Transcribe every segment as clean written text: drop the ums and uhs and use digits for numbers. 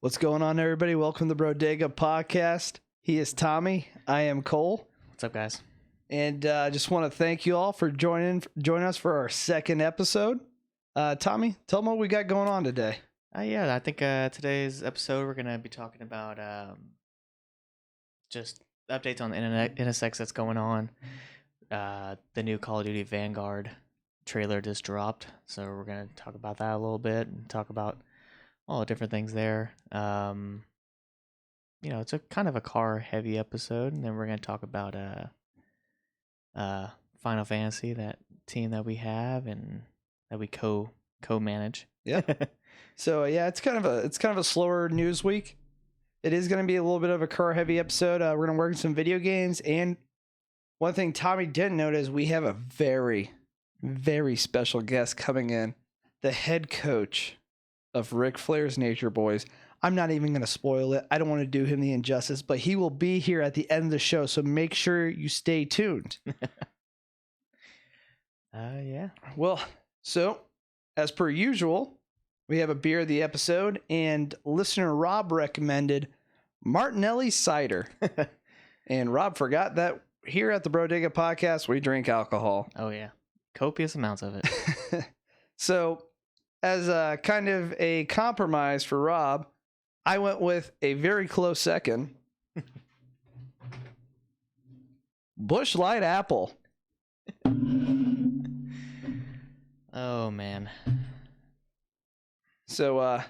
What's going on, everybody? Welcome to the Brodega podcast. He is Tommy. I am Cole. What's up, guys? And just want to thank you all for joining us for our second episode. Tommy, tell them what we got going on today. I think today's episode we're gonna be talking about just updates on the NSX that's going on. The new Call of Duty Vanguard trailer just dropped, so we're gonna talk about that a little bit and talk about all the different things there. It's a kind of a car heavy episode, and then we're gonna talk about Final Fantasy, that team that we have and that we co-manage. Yeah. So it's kind of a slower news week. It is going to be a little bit of a car heavy episode. We're going to work on some video games, and one thing Tommy didn't notice, we have a very, very special guest coming in, the head coach of Ric Flair's Nature Boys. I'm not even going to spoil it. I don't want to do him the injustice, but he will be here at the end of the show, so make sure you stay tuned. Yeah. Well, so as per usual, we have a beer of the episode, and listener Rob recommended Martinelli cider. And Rob forgot that here at the Brodega podcast, we drink alcohol. Oh, yeah. Copious amounts of it. So as a kind of a compromise for Rob, I went with a very close second. Busch Light Apple. Oh, man. So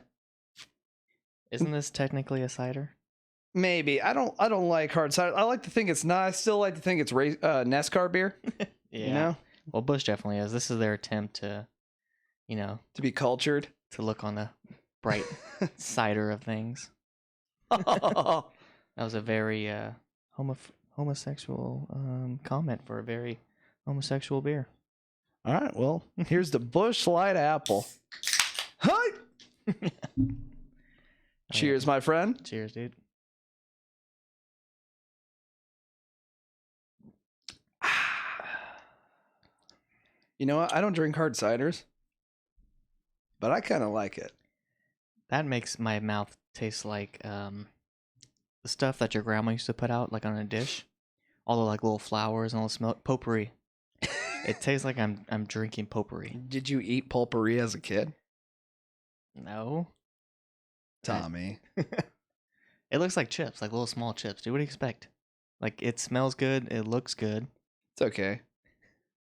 Isn't this technically a cider? maybe I don't like hard cider. I like to think it's not. I still like to think it's NASCAR beer. Yeah. You know, Well, Bush definitely is. This is their attempt to, to be cultured. to look on the bright cider of things. All That was a very homosexual comment for a very homosexual beer. right. Well, here's the Busch Light Apple. Hi. Cheers, my friend. Cheers, dude. You know what? I don't drink hard ciders, but I kind of like it. That makes my mouth taste like the stuff that your grandma used to put out like on a dish. All the like little flowers and all the smell potpourri. It tastes like I'm drinking potpourri. Did you eat pulpery as a kid? No. Tommy. It looks like chips, like little small chips. Dude, what do you expect? Like, it smells good, it looks good. It's okay.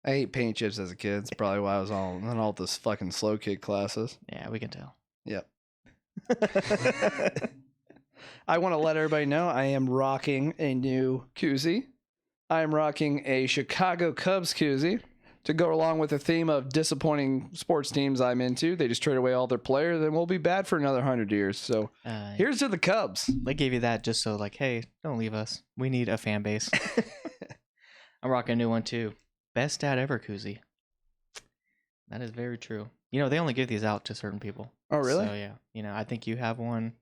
I ate paint chips as a kid. It's probably why I was all in all this fucking slow kid classes. Yeah, we can tell. Yep. I want to let everybody know I am rocking a new koozie. I am rocking a Chicago Cubs koozie to go along with the theme of disappointing sports teams I'm into. They just trade away all their players and we'll be bad for another 100 years. So here's to the Cubs. They gave you that just so, like, hey, don't leave us. We need a fan base. I'm rocking a new one, too. Best dad ever koozie. That is very true. They only give these out to certain people. Oh, really? So, yeah. I think you have one.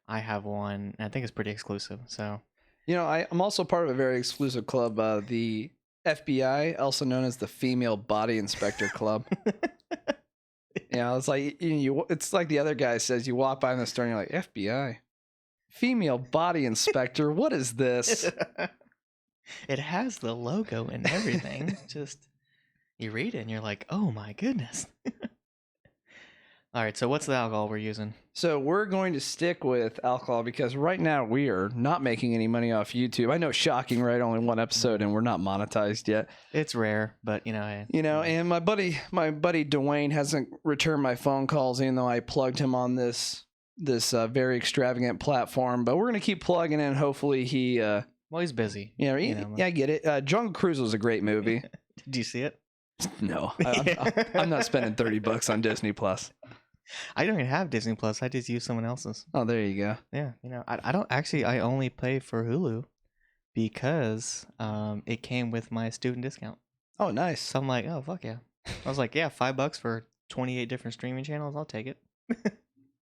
I have one. And I think it's pretty exclusive. So, I'm also part of a very exclusive club, the FBI, also known as the Female Body Inspector Club. It's like it's like the other guy says. You walk by in the store and you're like, FBI, Female Body Inspector. What is this? It has the logo and everything. Just you read it and you're like, oh my goodness. All right, so what's the alcohol we're using? So we're going to stick with alcohol because right now we are not making any money off YouTube. I know, shocking, right? Only one episode and we're not monetized yet. It's rare, but and my buddy Dwayne hasn't returned my phone calls, even though I plugged him on this very extravagant platform. But we're gonna keep plugging in. Hopefully he. Well, he's busy. Yeah, I get it. Jungle Cruise was a great movie. Did you see it? No, I'm not spending $30 on Disney Plus. I don't even have Disney Plus. I just use someone else's. Oh, there you go. Yeah, I don't actually. I only pay for Hulu because it came with my student discount. Oh, nice. So I'm like, oh fuck yeah. I was like, yeah, $5 for 28 different streaming channels. I'll take it.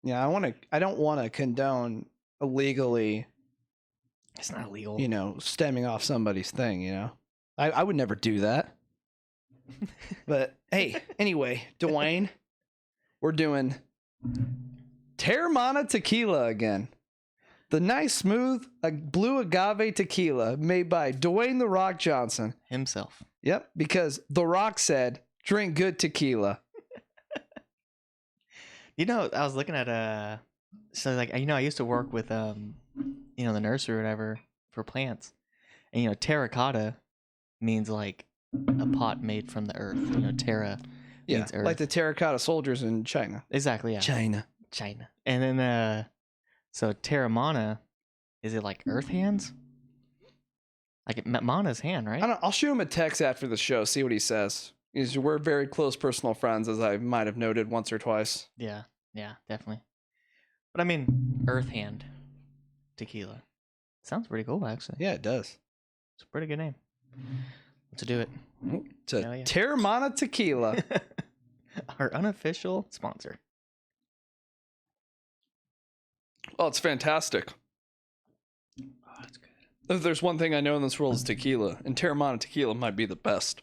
Yeah, I don't want to condone illegally. It's not illegal. Stemming off somebody's thing. I would never do that. But hey, anyway, Dwayne, we're doing Terramana tequila again. The nice, smooth blue agave tequila made by Dwayne The Rock Johnson. Himself. Yep, because The Rock said, drink good tequila. You know, I was looking at so like I used to work with the nursery or whatever for plants, and terracotta means like a pot made from the earth. Terra means earth. Like the terracotta soldiers in China. Exactly, yeah. China. And then so Terramana, is it like earth hands? Like Mana's hand, right? I'll shoot him a text after the show, see what he says. We're very close personal friends, as I might have noted once or twice. Yeah, definitely. But I mean, earth hand tequila. Sounds pretty cool, actually. Yeah, it does. It's a pretty good name. Let's do it. It's a Terramana tequila. Our unofficial sponsor. Oh, it's fantastic. Oh, that's good. If there's one thing I know in this world is tequila, and Terramana tequila might be the best.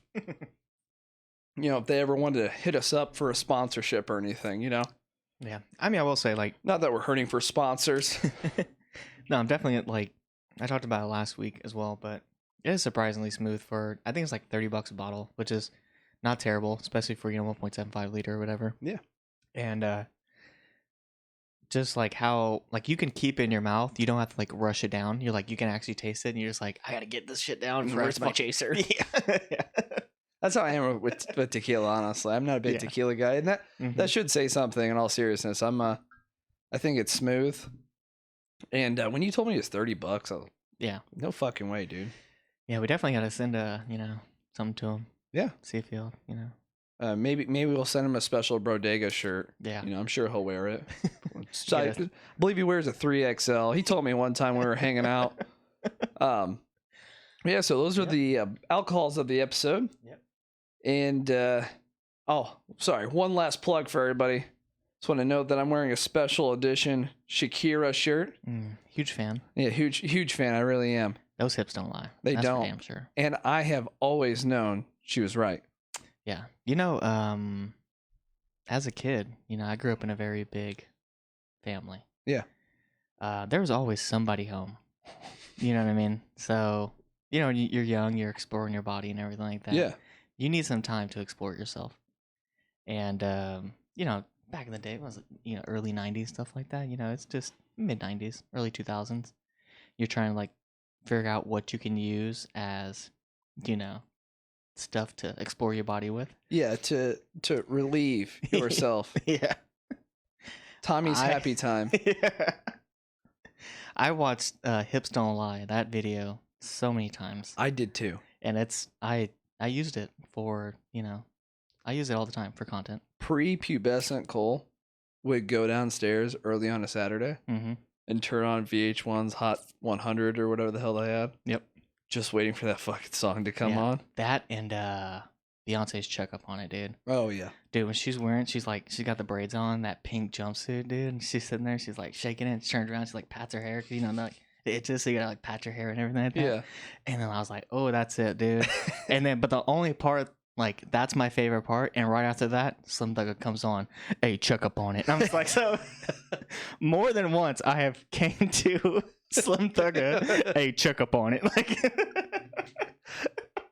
If they ever wanted to hit us up for a sponsorship or anything, Yeah. I mean, I will say, like... Not that we're hurting for sponsors. No, I'm definitely, like... I talked about it last week as well, but it is surprisingly smooth for... I think it's like $30 a bottle, which is not terrible, especially for, 1.75 liter or whatever. Yeah. And, just like how... Like, you can keep it in your mouth. You don't have to, like, rush it down. You're like, you can actually taste it, and you're just like, I gotta get this shit down for Where's my chaser? Yeah. That's how I am with tequila, honestly. I'm not a big tequila guy. And that should say something in all seriousness. I think it's smooth. And when you told me it was $30, I was no fucking way, dude. Yeah, we definitely gotta send something to him. Yeah. See if he'll, maybe we'll send him a special Brodega shirt. Yeah. I'm sure he'll wear it. I believe he wears a 3XL. He told me one time we were hanging out. Yeah, so those are the alcohols of the episode. Yep. And, one last plug for everybody. Just want to note that I'm wearing a special edition Shakira shirt. Huge fan. Yeah, huge fan. I really am. Those hips don't lie. They That's don't. For damn sure. And I have always known she was right. Yeah. As a kid, I grew up in a very big family. Yeah. There was always somebody home. You know what I mean? So, you're young, you're exploring your body and everything like that. Yeah. You need some time to explore yourself. And, back in the day, it was, early 90s, stuff like that. It's just mid 90s, early 2000s. You're trying to, like, figure out what you can use as, stuff to explore your body with. Yeah, to relieve yourself. Yeah. Tommy's happy time. Yeah. I watched Hips Don't Lie, that video, so many times. I did too. And I used it for, I use it all the time for content. Pre-pubescent Cole would go downstairs early on a Saturday and turn on VH1's Hot 100 or whatever the hell they had. Yep. Just waiting for that fucking song to come on. That and Beyonce's Check Up on it, dude. Oh, yeah. Dude, when she's got the braids on, that pink jumpsuit, dude. And she's sitting there, she's like shaking it, she turns around, she like pats her hair. Like, it itches, so you gotta like pat your hair and everything like that. Yeah. And then I was like, oh, that's it, dude. And then, but the only part, like, that's my favorite part. And right after that, Slim Thugger comes on. Hey, check up on it. And I'm just like, so more than once I have came to Slim Thugger. Hey, check up on it. Like,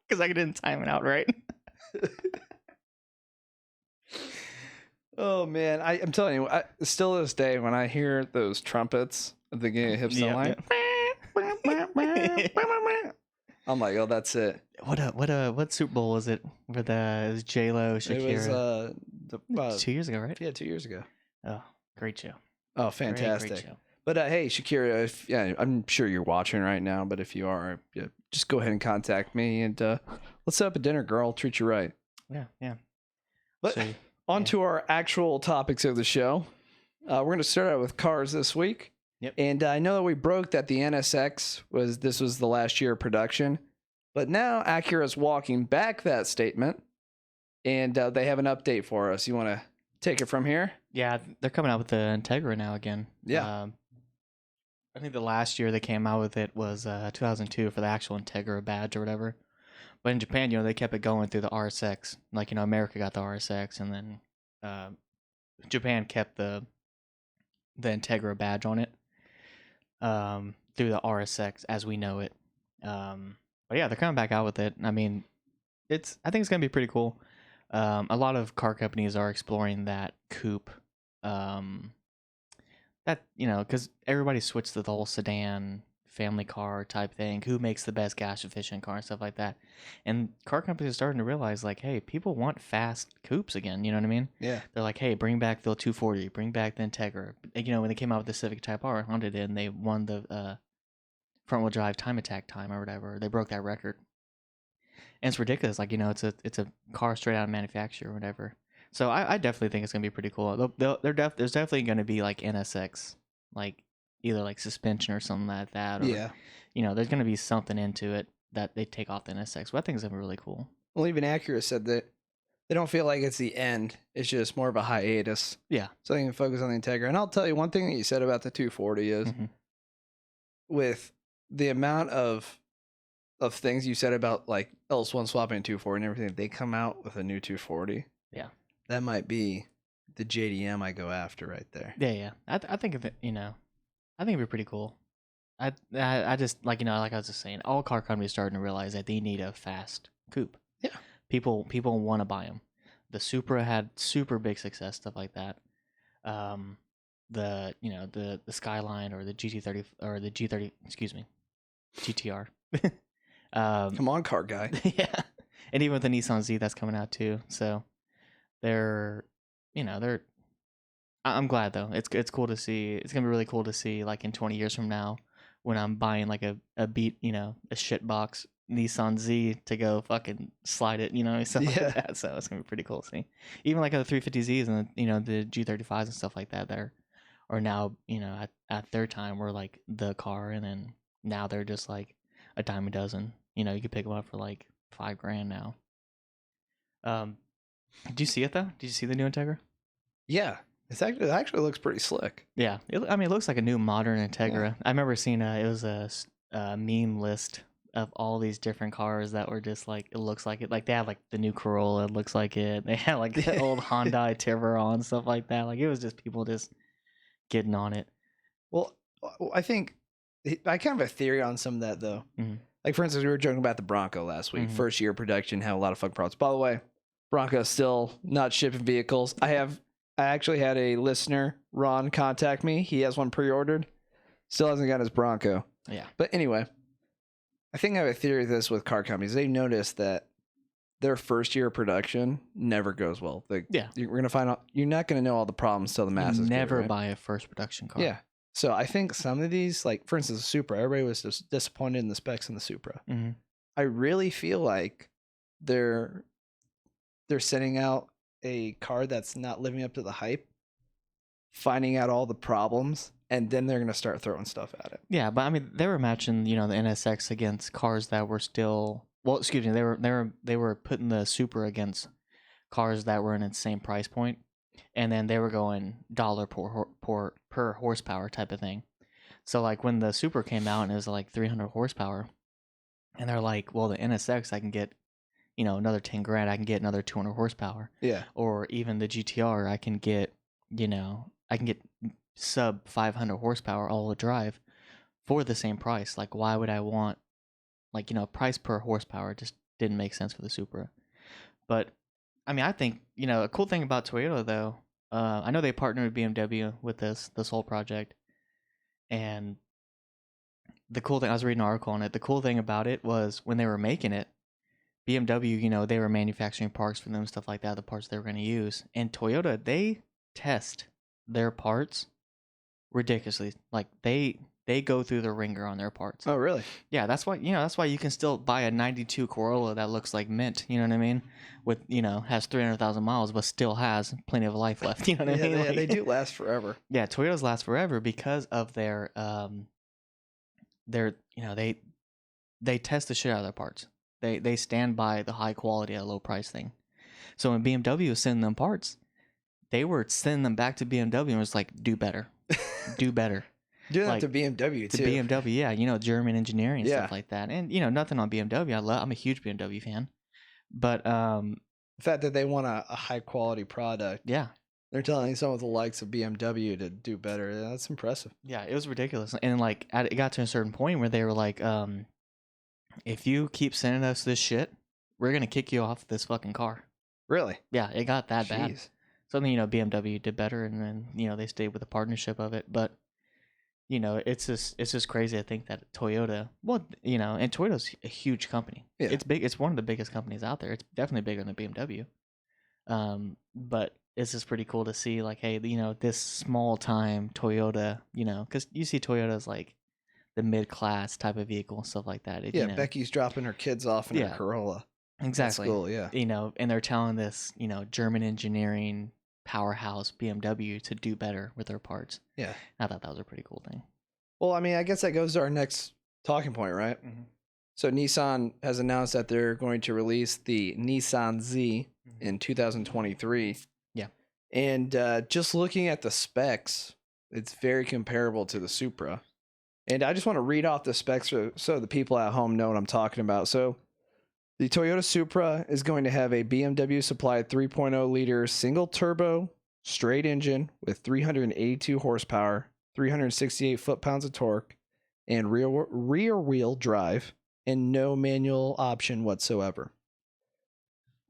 because I didn't time it out right. Oh, man. I'm telling you, still to this day, when I hear those trumpets at the beginning of Hips Don't Lie, I'm like, oh, that's it. What Super Bowl was it? It was J-Lo, Shakira. It was 2 years ago, right? Yeah, 2 years ago. Oh, great show. Oh, fantastic. Great show. But hey, Shakira, I'm sure you're watching right now, but if you are, just go ahead and contact me and let's set up a dinner, girl. I'll treat you right. Yeah. But on to our actual topics of the show. We're going to start out with cars this week. Yep. And I know that we broke that the NSX was the last year of production, but now Acura's walking back that statement, and they have an update for us. You want to take it from here? Yeah, they're coming out with the Integra now again. Yeah. I think the last year they came out with it was 2002 for the actual Integra badge or whatever. But in Japan, they kept it going through the RSX. Like, America got the RSX, and then Japan kept the the Integra badge on it, through the RSX as we know it. But yeah, they're coming back out with it. I mean, I think it's gonna be pretty cool. A lot of car companies are exploring that coupe. That because everybody switched to the whole sedan family car type thing. Who makes the best gas efficient car and stuff like that? And car companies are starting to realize like, hey, people want fast coupes again. You know what I mean? Yeah. They're like, hey, bring back the 240, bring back the Integra. When they came out with the Civic Type R, Honda did, and they won the front wheel drive time attack time or whatever. They broke that record. And it's ridiculous. Like, it's a car straight out of manufacture or whatever. So I definitely think it's gonna be pretty cool. There's definitely gonna be like NSX, like either like suspension or something like that. Or, Yeah. there's gonna be something into it that they take off the NSX. But I think it's gonna be really cool. Well, even Acura said that they don't feel like it's the end. It's just more of a hiatus. Yeah. So they can focus on the Integra. And I'll tell you one thing that you said about the 240 is with the amount of things you said about like LS1 swapping and 240 and everything, they come out with a new 240. Yeah. That might be the JDM I go after right there. Yeah. I think of it. I think it'd be pretty cool. I just like like I was just saying, all car companies starting to realize that they need a fast coupe. Yeah. People want to buy them. The Supra had super big success, stuff like that. The Skyline or the GT30 or the G30, excuse me, GTR. Come on, car guy. Yeah, and even with the Nissan Z that's coming out too. So they're. I'm glad though. It's cool to see. It's gonna be really cool to see like in 20 years from now when I'm buying like a shit box Nissan Z to go fucking slide it, stuff like that. So it's gonna be pretty cool to see. Even like the 350Zs and the G35s and stuff like that that are now at their time were like the car, and then now they're just like a dime a dozen. You could pick them up for like $5,000 now. Did you see it though? Did you see the new Integra? Yeah. It actually looks pretty slick. Yeah, it looks like a new modern Integra. Yeah. I remember seeing it was a meme list of all these different cars that were just like, it looks like it. Like they had like the new Corolla, it looks like it. They had like the old Hyundai Tiburon, stuff like that. Like it was just people just getting on it. Well, I think I kind of have a theory on some of that though. Mm-hmm. Like for instance, we were joking about the Bronco last week. Mm-hmm. First year production had a lot of fucking problems. By the way, Bronco's still not shipping vehicles. I actually had a listener, Ron, contact me. He has one pre-ordered. Still hasn't got his Bronco. Yeah. But anyway, I think I have a theory of this with car companies. They've noticed that their first year of production never goes well. We're going to find out. You're not going to know all the problems till the masses never buy a first production car. Yeah. So I think some of these, like for instance, the Supra, everybody was just disappointed in the specs in the Supra. Mm-hmm. I really feel like they're sending out a car that's not living up to the hype, finding out all the problems, and then they're going to start throwing stuff at it. Yeah, but I mean, they were matching, the NSX against cars that were still, well, excuse me, they were putting the Supra against cars that were in its same price point, and then they were going dollar per horsepower type of thing. So like when the Supra came out and it was like 300 horsepower, and they're like, well, the NSX I can get another $10,000, I can get another 200 horsepower. Yeah. Or even the GTR, I can get, sub 500 horsepower all-wheel drive for the same price. Like, why would I want, price per horsepower just didn't make sense for the Supra. But, I mean, I think, a cool thing about Toyota, though, I know they partnered with BMW with this whole project. And the cool thing, I was reading an article on it, the cool thing about it was when they were making it, BMW, they were manufacturing parts for them, stuff like that, the parts they were going to use. And Toyota, they test their parts ridiculously. Like they go through the ringer on their parts. Oh, really? Yeah, that's why you can still buy a 92 Corolla that looks like mint, you know what I mean? With, has 300,000 miles but still has plenty of life left, you know what I mean? Yeah, they do last forever. Yeah, Toyotas last forever because of their they test the shit out of their parts. They stand by the high quality at a low price thing. So when BMW was sending them parts, they were sending them back to BMW and was like, do better. Do better. Do that to BMW too. To BMW, yeah. German engineering and stuff like that. And, nothing on BMW. I'm a huge BMW fan. But the fact that they want a high quality product. Yeah. They're telling some of the likes of BMW to do better. Yeah, that's impressive. Yeah, it was ridiculous. And like it got to a certain point where they were like, if you keep sending us this shit, we're gonna kick you off this fucking car. Really? Yeah, it got that bad. Jeez. Something, BMW did better, and then they stayed with the partnership of it. But it's just crazy. I think that Toyota, well, and Toyota's a huge company. Yeah. It's big. It's one of the biggest companies out there. It's definitely bigger than BMW. But it's just pretty cool to see, like, hey, this small time Toyota, because you see Toyota's like the mid class type of vehicle and stuff like that. Yeah, Becky's dropping her kids off in her Corolla. Exactly. That's cool, yeah. And they're telling this, German engineering powerhouse BMW to do better with their parts. Yeah. I thought that was a pretty cool thing. Well, I mean, I guess that goes to our next talking point, right? Mm-hmm. So Nissan has announced that they're going to release the Nissan Z in 2023. Yeah. And just looking at the specs, it's very comparable to the Supra. And I just want to read off the specs so the people at home know what I'm talking about. So the Toyota Supra is going to have a BMW supplied 3.0 liter single turbo straight engine with 382 horsepower, 368 foot-pounds of torque, and rear wheel drive, and no manual option whatsoever.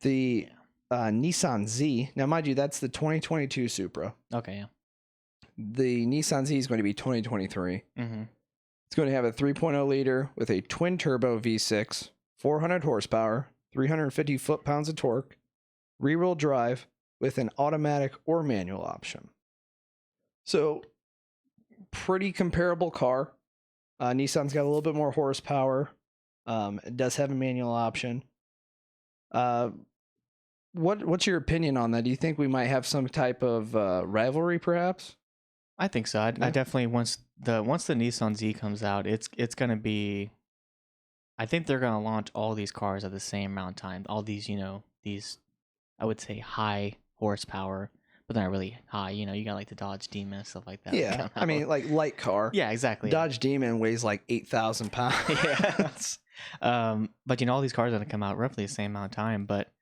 The Nissan Z, now mind you, that's the 2022 Supra. Okay, yeah. The Nissan Z is going to be 2023. Mm-hmm. It's going to have a 3.0 liter with a twin turbo V6, 400 horsepower, 350 foot-pounds of torque, rear-wheel drive with an automatic or manual option. So, pretty comparable car. Nissan's got a little bit more horsepower. It does have a manual option. What's your opinion on that? Do you think we might have some type of rivalry, perhaps? I think so. I definitely once the Nissan Z comes out, it's gonna be. I think they're gonna launch all these cars at the same amount of time. All these, these, I would say high horsepower, but they're not really high. You got like the Dodge Demon and stuff like that. Yeah, I mean, like light car. Yeah, exactly. Dodge Demon weighs like 8,000 pounds. Yeah. But all these cars are gonna come out roughly the same amount of time. But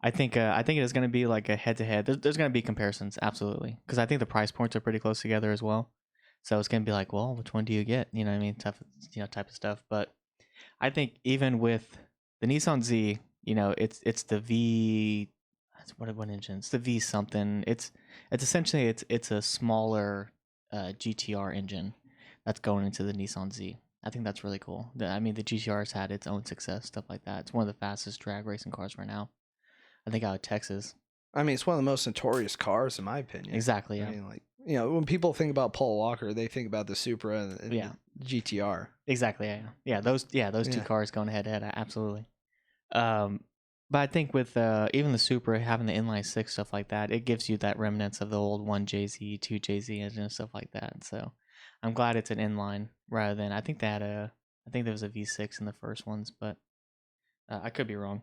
I think it is gonna be like a head to head. There's gonna be comparisons, absolutely, because I think the price points are pretty close together as well. So it's gonna be like, well, which one do you get? You know what I mean? Type of stuff. But I think even with the Nissan Z, it's the V. What engine? It's the V something. It's essentially it's a smaller GTR engine that's going into the Nissan Z. I think that's really cool. I mean, the GTR's had its own success, stuff like that. It's one of the fastest drag racing cars right now. I think out of Texas. I mean, it's one of the most notorious cars, in my opinion. Exactly. Yeah. I mean, like, when people think about Paul Walker, they think about the Supra and the GTR. Exactly. Yeah. Those two cars going head to head. Absolutely. But I think with even the Supra having the inline six, stuff like that, it gives you that remnants of the old 1JZ, 2JZ engine and stuff like that. So I'm glad it's an inline rather than I think there was a V6 in the first ones, but I could be wrong.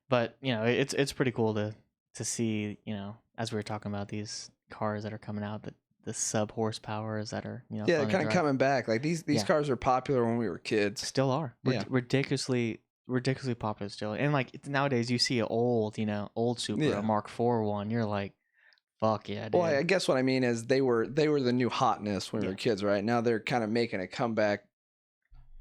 But it's pretty cool to see, as we were talking about these cars that are coming out, the sub horsepowers that are they're kind of coming back. Like these cars are popular when we were kids. Still are. Ridiculously popular still. And like nowadays you see an old Supra, a Mark IV one, you're like, fuck yeah, dude. Well, I guess what I mean is they were the new hotness when we were kids, right? Now they're kind of making a comeback.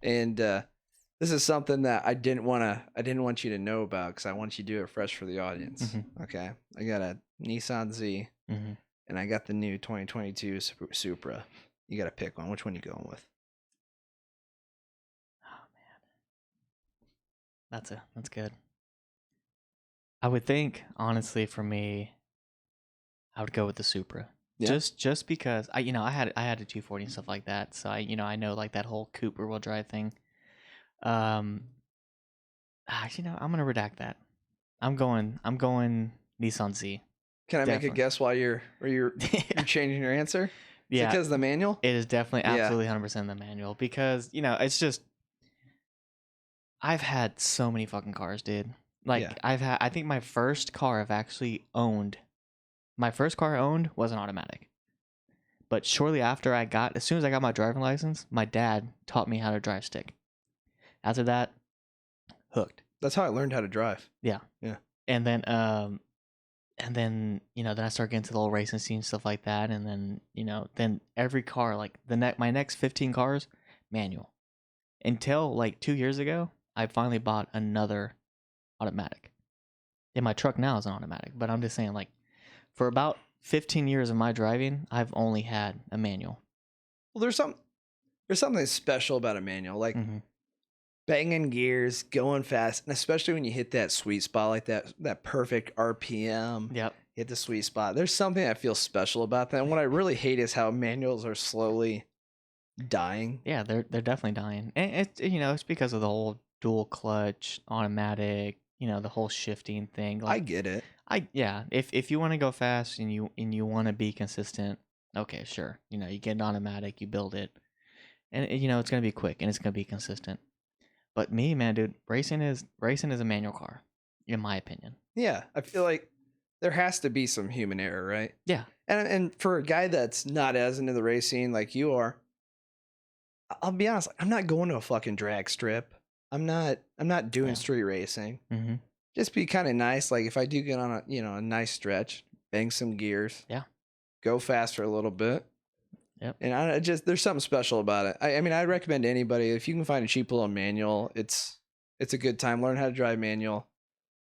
And this is something that I didn't want you to know about because I want you to do it fresh for the audience. Mm-hmm. Okay. I got a Nissan Z and I got the new 2022 Supra. You got to pick one. Which one you going with? That's good. I would think, honestly, for me, I would go with the Supra. Yeah. Just because I had a 240 and stuff like that, so I know like that whole coupe rear wheel drive thing. Actually, no, I'm gonna redact that. I'm going Nissan Z. Can I make a guess while you're changing your answer? Yeah, because the manual. It is definitely absolutely 100% the manual because it's just. I've had so many fucking cars, dude. Like I think my first car I've actually owned. My first car I owned was an automatic. But shortly after as soon as I got my driving license, my dad taught me how to drive stick. After that, hooked. That's how I learned how to drive. Yeah. Yeah. And then And then, then I start getting to the little racing scene, stuff like that. And then, then every car, like my next 15 cars, manual. Until like 2 years ago, I finally bought another automatic. And my truck now is an automatic. But I'm just saying, like, for about 15 years of my driving, I've only had a manual. Well, there's something special about a manual, like banging gears, going fast, and especially when you hit that sweet spot, like that perfect RPM. Yep. Hit the sweet spot. There's something I feel special about that. And what I really hate is how manuals are slowly dying. Yeah, they're definitely dying, and it's because of the whole dual clutch, automatic, the whole shifting thing. I Like, get it. if you want to go fast and you want to be consistent, okay, sure. You get an automatic, you build it, and it's gonna be quick and it's gonna be consistent. But me, man, dude, racing is a manual car, in my opinion. Yeah, I feel like there has to be some human error, right? Yeah. And for a guy that's not as into the racing like you are, I'll be honest, I'm not going to a fucking drag strip. I'm not doing street racing. Mm-hmm. Just be kind of nice. Like if I do get on a nice stretch, bang some gears. Yeah. Go faster a little bit. Yep. And there's something special about it. I mean, I recommend to anybody, if you can find a cheap little manual, it's a good time. Learn how to drive manual.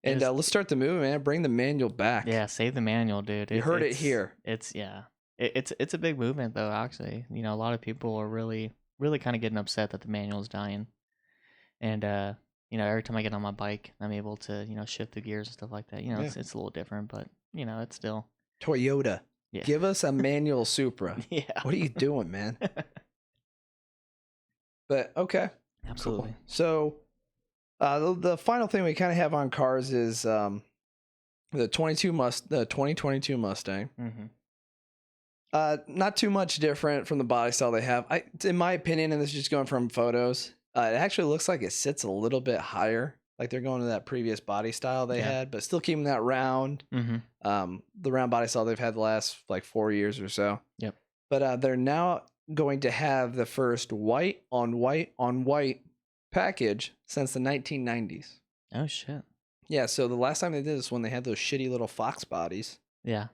And let's start the movement, man. Bring the manual back. Yeah, save the manual, dude. You heard it here. It's a big movement though, actually. A lot of people are really kind of getting upset that the manual is dying. And every time I get on my bike, I'm able to, shift the gears and stuff like that. It's a little different, but it's still Toyota. Yeah. Give us a manual Supra. Yeah. What are you doing, man? But okay. Absolutely. Cool. So the final thing we kind of have on cars is the 2022 Mustang. Mm-hmm. Not too much different from the body style they have. In my opinion, and this is just going from photos, it actually looks like it sits a little bit higher. Like they're going to that previous body style they had, but still keeping that round. Mm-hmm. The round body style they've had the last like 4 years or so. Yep. But they're now going to have the first white on white on white package since the 1990s. Oh shit. Yeah, so the last time they did this when they had those shitty little Fox bodies. Yeah.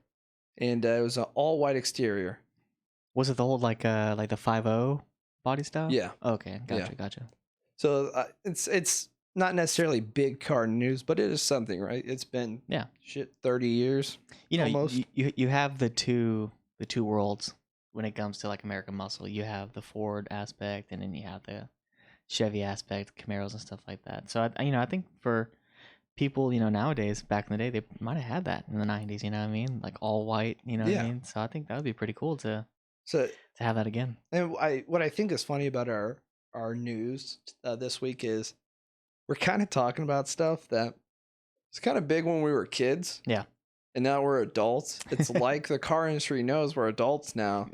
And it was an all white exterior. Was it the old like the 5.0 body style? Yeah. Okay, gotcha. So it's not necessarily big car news, but it is something, right? It's been 30 years. Almost. You have the two worlds when it comes to like American muscle. You have the Ford aspect, and then you have the Chevy aspect, Camaros and stuff like that. So I think for people, nowadays, back in the day, they might have had that in the 90s, you know what I mean? Like all white, what I mean? So I think that would be pretty cool to have that again. And what I think is funny about our news this week is we're kind of talking about stuff that was kind of big when we were kids. Yeah. And now we're adults. It's like the car industry knows we're adults now,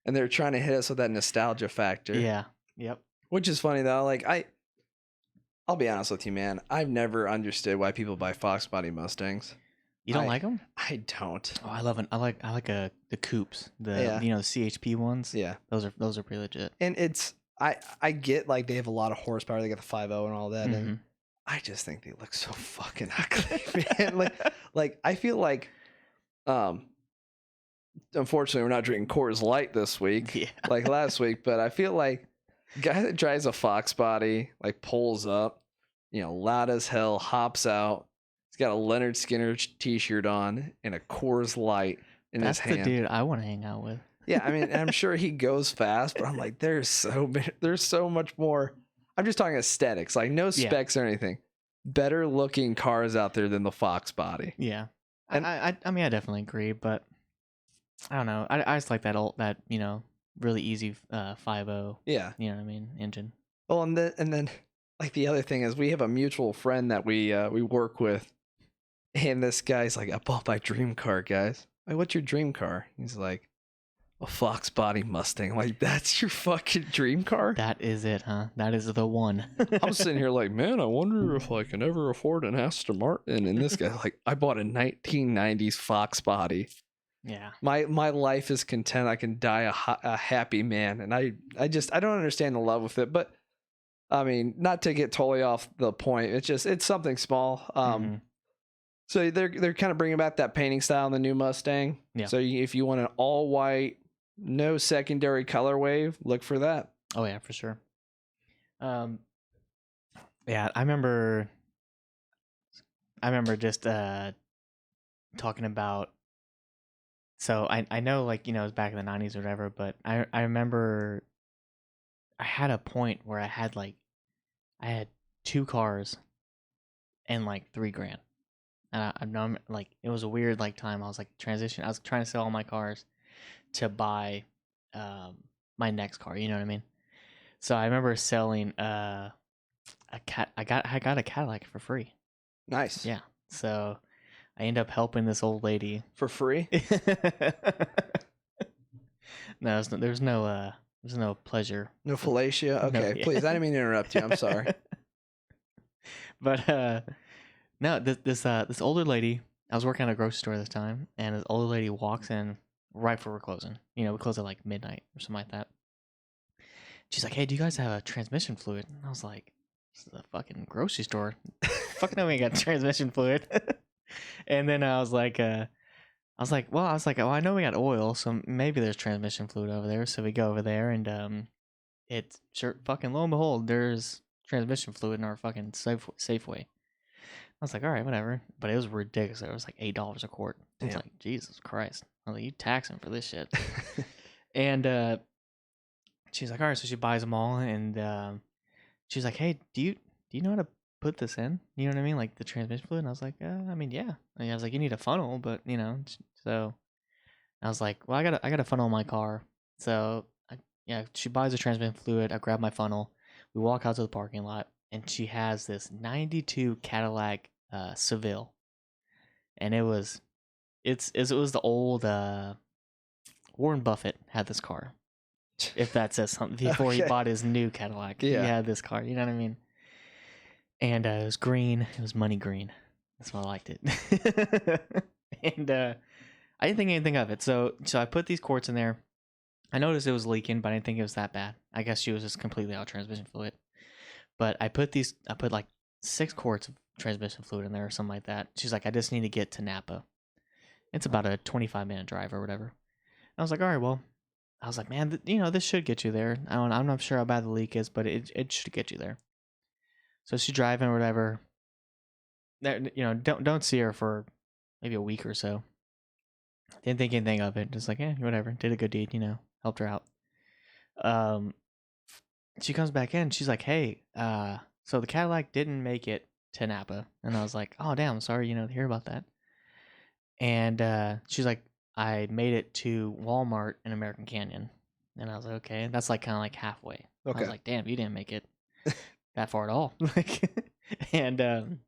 and they're trying to hit us with that nostalgia factor. Yeah. Yep. Which is funny though. Like I'll be honest with you, man. I've never understood why people buy Fox body Mustangs. You don't like them? I don't. Oh, I love it. I like the coupes, the CHP ones. Yeah, those are pretty legit. And it's I get like they have a lot of horsepower. They got the 5.0 and all that, and I just think they look so fucking ugly, man. Like I feel like, unfortunately, we're not drinking Coors Light this week, like last week. But I feel like guy that drives a Fox body like pulls up, loud as hell, hops out. He's got a Leonard Skinner t-shirt on and a Coors Light in his hand. That's the dude I want to hang out with. Yeah, I mean, I'm sure he goes fast, but I'm like, there's so much more. I'm just talking aesthetics, like no specs or anything. Better looking cars out there than the Fox body. Yeah, and I mean, I definitely agree, but I don't know. I just like that really easy 5.0. Yeah, you know what I mean, engine. Well, and then like the other thing is we have a mutual friend that we work with, and this guy's like, I bought my dream car, guys. Like, what's your dream car? He's like, a Fox body Mustang. Like, that's your fucking dream car? That is it, huh? That is the one. I'm sitting here like, man, I wonder if I can ever afford an Aston Martin. And this guy, like, I bought a 1990s Fox body. Yeah. My life is content. I can die a happy man. And I don't understand the love with it. But, I mean, not to get totally off the point. It's something small. So they're kind of bringing back that painting style in the new Mustang. Yeah. So if you want an all white, no secondary color wave, look for that. Oh yeah, for sure. Yeah, I remember just talking about. So I know, like, it was back in the 90s or whatever, but I remember I had a point where I had 2 cars and like $3,000. And I know, like, it was a weird like time. I was like transition. I was trying to sell all my cars to buy my next car. You know what I mean? So I remember selling I got a Cadillac for free. Nice. Yeah. So I end up helping this old lady For free? No, there's no pleasure. No fellatio? No, Okay, yeah. please. I didn't mean to interrupt you. I'm sorry. But no, this older lady. I was working at a grocery store at the time, and this older lady walks in right before we're closing. We close at like midnight or something like that. She's like, "Hey, do you guys have a transmission fluid?" And I was like, "This is a fucking grocery store. Fuck no, we ain't got transmission fluid." And then I was like, well, oh, I know we got oil, so maybe there's transmission fluid over there. So we go over there, and it's sure fucking lo and behold, there's transmission fluid in our fucking Safeway. I was like, all right, whatever. But it was ridiculous. It was like $8 a quart. I was Damn. like, Jesus Christ. I was like, you taxing for this shit. And she's like, all right. So she buys them all, and she's like, hey, do you know how to put this in? You know what I mean? Like the transmission fluid? And I was like, I mean, yeah. And I was like, you need a funnel, but so I was like, well, I got a funnel in my car. So she buys the transmission fluid. I grab my funnel. We walk out to the parking lot, and she has this 92 Cadillac Seville. And it was the old Warren Buffett had this car. If that says something, before he bought his new Cadillac, he had this car. You know what I mean? And it was green. It was money green. That's why I liked it. And I didn't think anything of it. So I put these quarts in there. I noticed it was leaking, but I didn't think it was that bad. I guess she was just completely out of transmission fluid. But I put like 6 quarts of transmission fluid in there or something like that. She's like, I just need to get to Napa. It's about a 25-minute drive or whatever. And I was like, all right, well, I was like, man, this should get you there. I'm not sure how bad the leak is, but it should get you there. So she's driving or whatever. Don't see her for maybe a week or so. Didn't think anything of it. Just like, whatever. Did a good deed, helped her out. She comes back in. She's like, hey, so the Cadillac didn't make it to Napa. And I was like, oh, damn, sorry, to hear about that. And she's like, I made it to Walmart in American Canyon. And I was like, okay. That's like kind of like halfway. Okay. I was like, damn, you didn't make it that far at all. And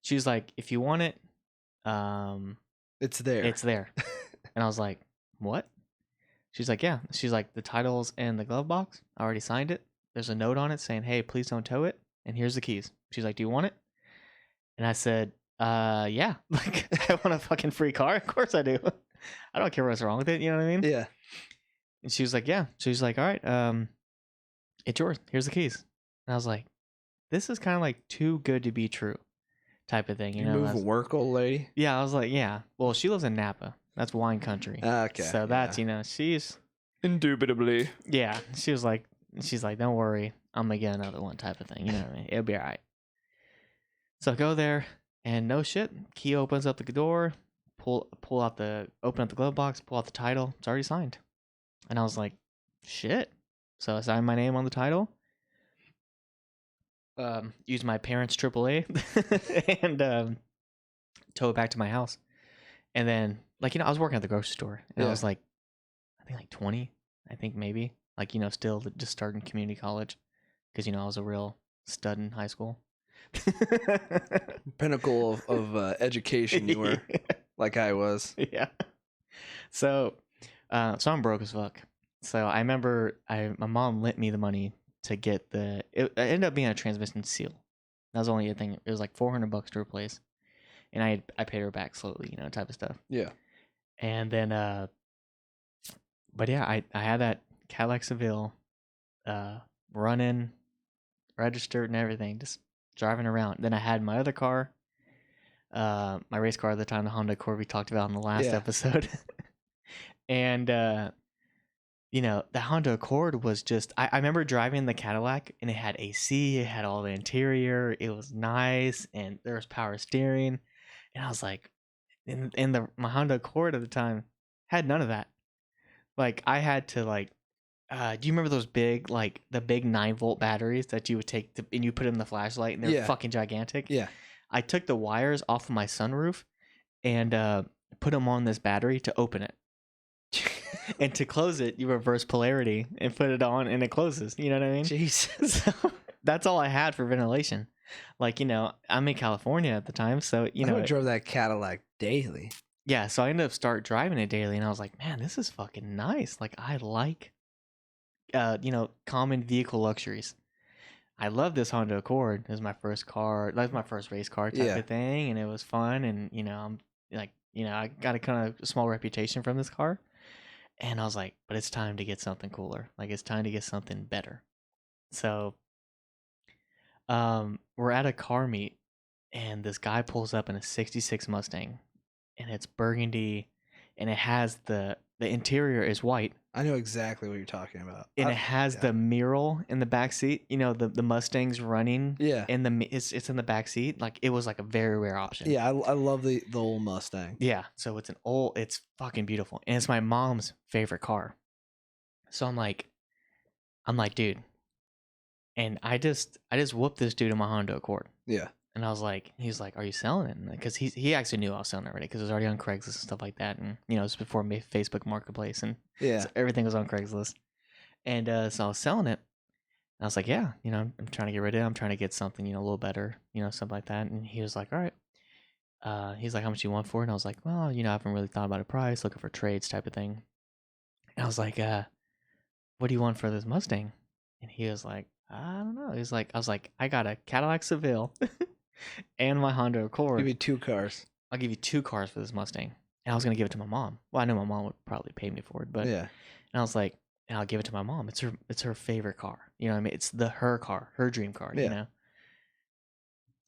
she's like, if you want it, it's there. It's there. And I was like, what? She's like, yeah. She's like, the title's in the glove box. I already signed it. There's a note on it saying, hey, please don't tow it. And here's the keys. She's like, do you want it? And I said, yeah. Like, I want a fucking free car. Of course I do. I don't care what's wrong with it. You know what I mean? Yeah. And she was like, yeah. She's like, all right, it's yours. Here's the keys. And I was like, this is kind of like too good to be true type of thing. You know, move work, old lady. Yeah. I was like, yeah. Well, she lives in Napa. That's wine country. Okay. So that's, she's indubitably. Yeah. She's like, don't worry. I'm going to get another one type of thing. You know what I mean? It'll be all right. So I go there and no shit. Key opens up the door, open up the glove box, pull out the title. It's already signed. And I was like, shit. So I signed my name on the title. Used my parents' AAA and tow it back to my house. And then, like, I was working at the grocery store, and I was like, I think like 20, I think maybe, like, still just starting community college, because I was a real stud in high school. Pinnacle of education you were, like I was. Yeah. So I'm broke as fuck. So I remember my mom lent me the money to get it ended up being a transmission seal. That was only a thing. It was like $400 to replace. And I paid her back slowly, type of stuff. Yeah. And then, but yeah, I had that Cadillac Seville, running, registered and everything, just driving around. Then I had my other car, my race car at the time, the Honda Accord we talked about in the last Yeah. episode. And you know, the Honda Accord was just I remember driving the Cadillac and it had AC, it had all the interior, it was nice, and there was power steering. And I was like, in the my Honda Accord at the time had none of that. Like I had to like do you remember those big like the big 9-volt batteries that you would take and you put in the flashlight and they're Yeah. fucking gigantic? Yeah. I took the wires off of my sunroof and put them on this battery to open it. And to close it, you reverse polarity and put it on and it closes. You know what I mean? Jesus. So that's all I had for ventilation. Like, you know, I'm in California at the time, so you know, I drove that Cadillac daily. yeah, so I ended up start driving it daily and I was like, man, this is fucking nice. Like I like you know, common vehicle luxuries. I love this Honda Accord. It was my first car. That was my first race car type of thing, and it was fun. And you know, I'm like, you know, I got a kind of small reputation from this car, and I was like, but it's time to get something cooler. Like it's time to get something better. So, we're at a car meet, and this guy pulls up in a '66 Mustang, and it's burgundy, and it has the interior is white. I know exactly what you're talking about. And it has the mural in the back seat. You know, the Mustang's running. Yeah. And it's in the back seat. Like it was like a very rare option. Yeah, I love the old Mustang. Yeah. So it's fucking beautiful. And it's my mom's favorite car. So I'm like, dude. And I just whooped this dude in my Honda Accord. Yeah. And I was like, he's like, are you selling it? Because he actually knew I was selling it already because it was already on Craigslist and stuff like that. And, you know, it was before Facebook Marketplace and yeah, so everything was on Craigslist. And so I was selling it. And I was like, yeah, you know, I'm trying to get rid of it. I'm trying to get something, you know, a little better, you know, something like that. And he was like, all right. He's like, how much you want for it? And I was like, well, you know, I haven't really thought about a price, looking for trades type of thing. And I was like, what do you want for this Mustang? And he was like, I don't know. He's like, I was like, I got a Cadillac Seville and my Honda Accord. give me 2 cars. I'll give you 2 cars for this Mustang. And I was going to give it to my mom. Well, I know my mom would probably pay me for it, but yeah. And I was like, and I'll give it to my mom. It's her favorite car. You know what I mean? It's her car, her dream car, you know?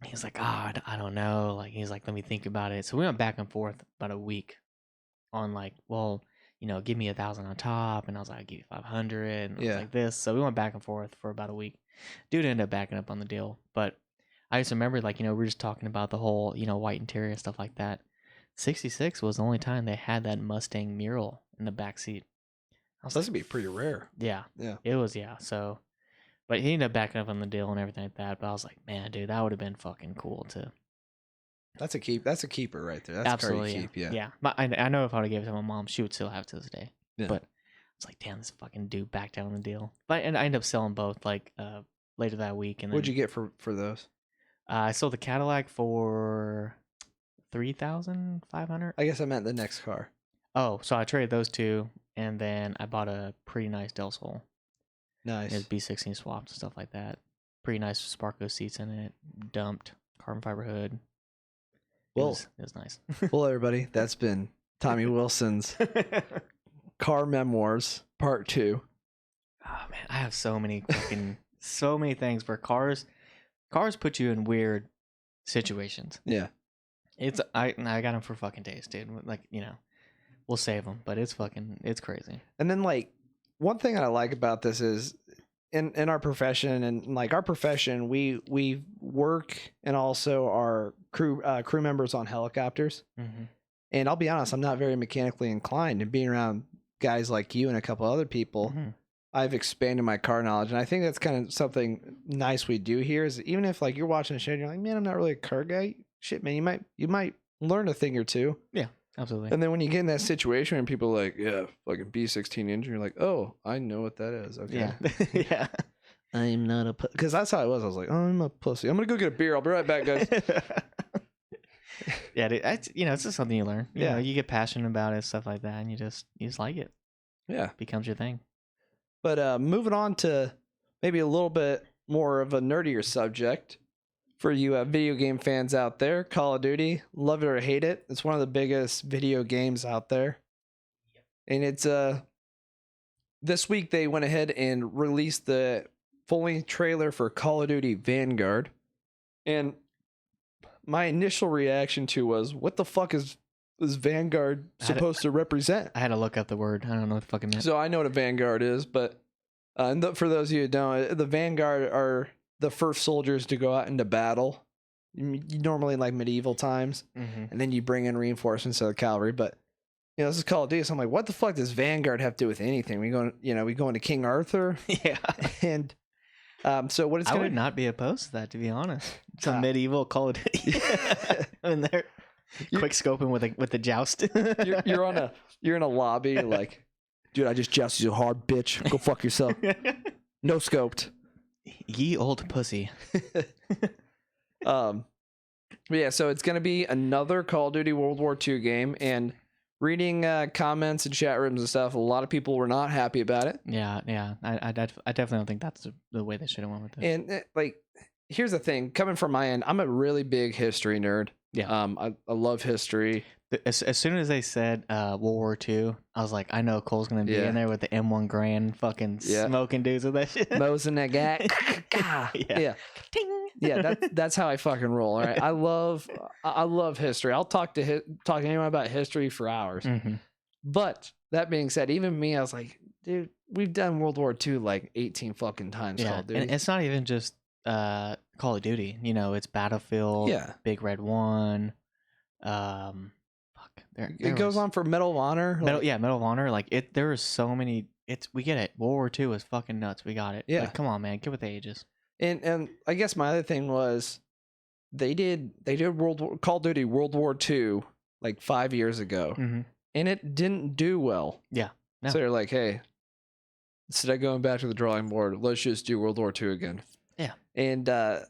He's like, I don't know. Like, he's like, let me think about it. So we went back and forth about a week on like, well, you know, give me 1,000 on top. And I was like, I'll give you 500. And I was like this. So we went back and forth for about a week. Dude ended up backing up on the deal. But I just remember like, you know, we were just talking about the whole, you know, white interior and stuff like that. 66 was the only time they had that Mustang mural in the back seat. That's gonna be pretty rare. Yeah. Yeah. It was, yeah. So, but he ended up backing up on the deal and everything like that. But I was like, man, dude, that would have been fucking cool too. That's a keep. That's a keeper right there. That's absolutely a car you keep. Yeah. Yeah. But I know if I would have gave it to my mom, she would still have it to this day. Yeah. But it's like, damn, this fucking dude backed down on the deal. But and I ended up selling both like later that week. And what'd you get for those? I sold the Cadillac for $3,500. I guess I meant the next car. Oh, so I traded those 2, and then I bought a pretty nice Del Sol. Nice. It was B16 swapped and stuff like that. Pretty nice Sparco seats in it. Dumped carbon fiber hood. Well, it was nice. Well, everybody, that's been Tommy Wilson's Car Memoirs Part 2. Oh man, I have so many things for cars. Cars put you in weird situations. Yeah. I got them for fucking days, dude. Like, you know, we'll save them, but it's crazy. And then like one thing I like about this is in our profession and like our profession, we work and also are crew members on helicopters. Mm-hmm. And I'll be honest, I'm not very mechanically inclined, and being around guys like you and a couple other people, Mm-hmm. I've expanded my car knowledge. And I think that's kind of something nice we do here is even if like you're watching a show and you're like, man, I'm not really a car guy. Shit, man, you might learn a thing or two. Yeah, absolutely. And then when you get in that situation and people are like, yeah, fucking B16 engine, you're like, oh, I know what that is. Okay. Yeah. Yeah. I'm not a because that's how it was. I was like, oh, I'm a pussy. I'm gonna go get a beer. I'll be right back, guys. Yeah, dude, it's just something you learn. You Yeah. know, you get passionate about it, stuff like that, and you just like it. Yeah. It becomes your thing. But moving on to maybe a little bit more of a nerdier subject for you video game fans out there. Call of Duty, love it or hate it. It's one of the biggest video games out there. And it's this week they went ahead and released the full trailer for Call of Duty Vanguard. And my initial reaction to was, what the fuck is Vanguard supposed to represent? I had to look up the word. I don't know what the fuck it meant. So I know what a Vanguard is, but for those of you who don't, the Vanguard are the first soldiers to go out into battle. Normally, like medieval times, and then you bring in reinforcements of the cavalry. But this is Call of Duty, so I'm like, what the fuck does Vanguard have to do with anything? We going to King Arthur, Yeah. and so what it's I gonna would not be opposed to that, to be honest. Some medieval Call of Duty. In there, quick scoping with the joust. you're in a lobby, like, dude, I just jousted you hard, bitch. Go fuck yourself. No scoped. Ye old pussy. But yeah, so it's gonna be another Call of Duty World War II game, and reading comments and chat rooms and stuff, a lot of people were not happy about it. Yeah. I definitely don't think that's the way they should have went with it. And like, here's the thing, coming from my end, I'm a really big history nerd. Yeah. I love history. As soon as they said World War II, I was like, I know Cole's gonna be in there with the M1 Grand fucking smoking dudes with that shit. Mosing that guy. Yeah. Yeah, that's how I fucking roll. All right, I love history. I'll talk to anyone about history for hours. But that being said, even me, I was like, dude, we've done World War II like 18 fucking times. Call of Duty. And it's not even just Call of Duty. It's Battlefield. Big Red 1. It goes on for Medal of Honor. Medal of Honor. Like there are so many. We get it. World War II is fucking nuts. We got it. Yeah. Like, come on, man. Get with the ages. And I guess my other thing was they did Call of Duty World War II like 5 years ago, and it didn't do well. Yeah. No. So they're like, hey, instead of going back to the drawing board, let's just do World War II again. Yeah. And I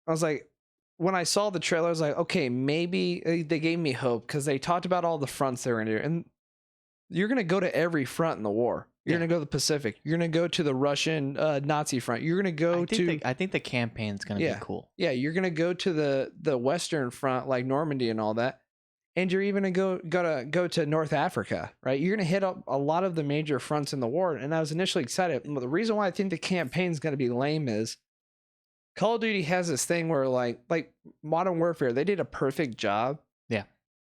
was like, when I saw the trailer, I was like, okay, maybe they gave me hope because they talked about all the fronts they were in there, and you're gonna go to every front in the war. You're going to go to the Pacific. You're going to go to the Russian Nazi front. You're going to go I think the campaign's going to be cool. Yeah, you're going to go to the Western front, like Normandy and all that. And you're even going to go to North Africa, right? You're going to hit up a lot of the major fronts in the war. And I was initially excited. The reason why I think the campaign's going to be lame is Call of Duty has this thing where like Modern Warfare, they did a perfect job. Yeah.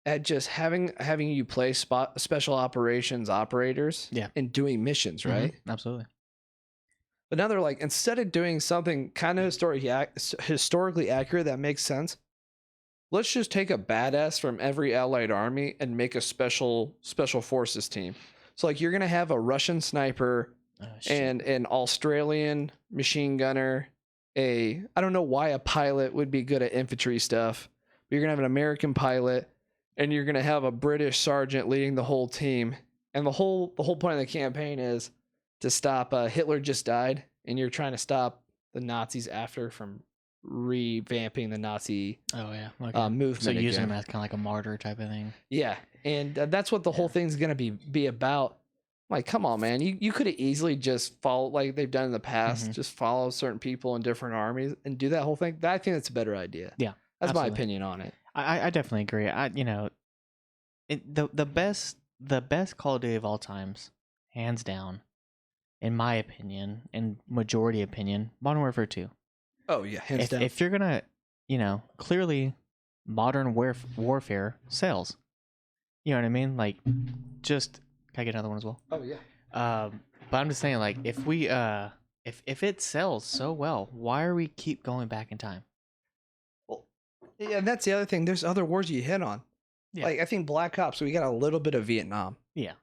At just having you play special operations operators and doing missions, right? Absolutely. But now they're like, instead of doing something kind of historically accurate that makes sense, let's just take a badass from every allied army and make a special forces team. So like you're going to have a Russian sniper and an Australian machine gunner. I don't know why a pilot would be good at infantry stuff, but you're going to have an American pilot. And you're going to have a British sergeant leading the whole team. And the whole point of the campaign is to stop Hitler just died. And you're trying to stop the Nazis after from revamping the Nazi movement. So using them as kind of like a martyr type of thing. Yeah. And that's what the whole thing's going to be about. Like, come on, man. You could have easily just followed like they've done in the past. Just follow certain people in different armies and do that whole thing. I think that's a better idea. Yeah. That's absolutely. my opinion on it. I definitely agree. The best Call of Duty of all times, hands down, in my opinion, and majority opinion, Modern Warfare 2. Oh yeah, hands down. If you're gonna, clearly, Modern Warfare sells. You know what I mean? Like, just can I get another one as well? Oh yeah. But I'm just saying, like, if we if it sells so well, why are we keep going back in time? Yeah, and that's the other thing. There's other wars you hit on. Yeah. Like I think Black Ops, we got a little bit of Vietnam. Yeah.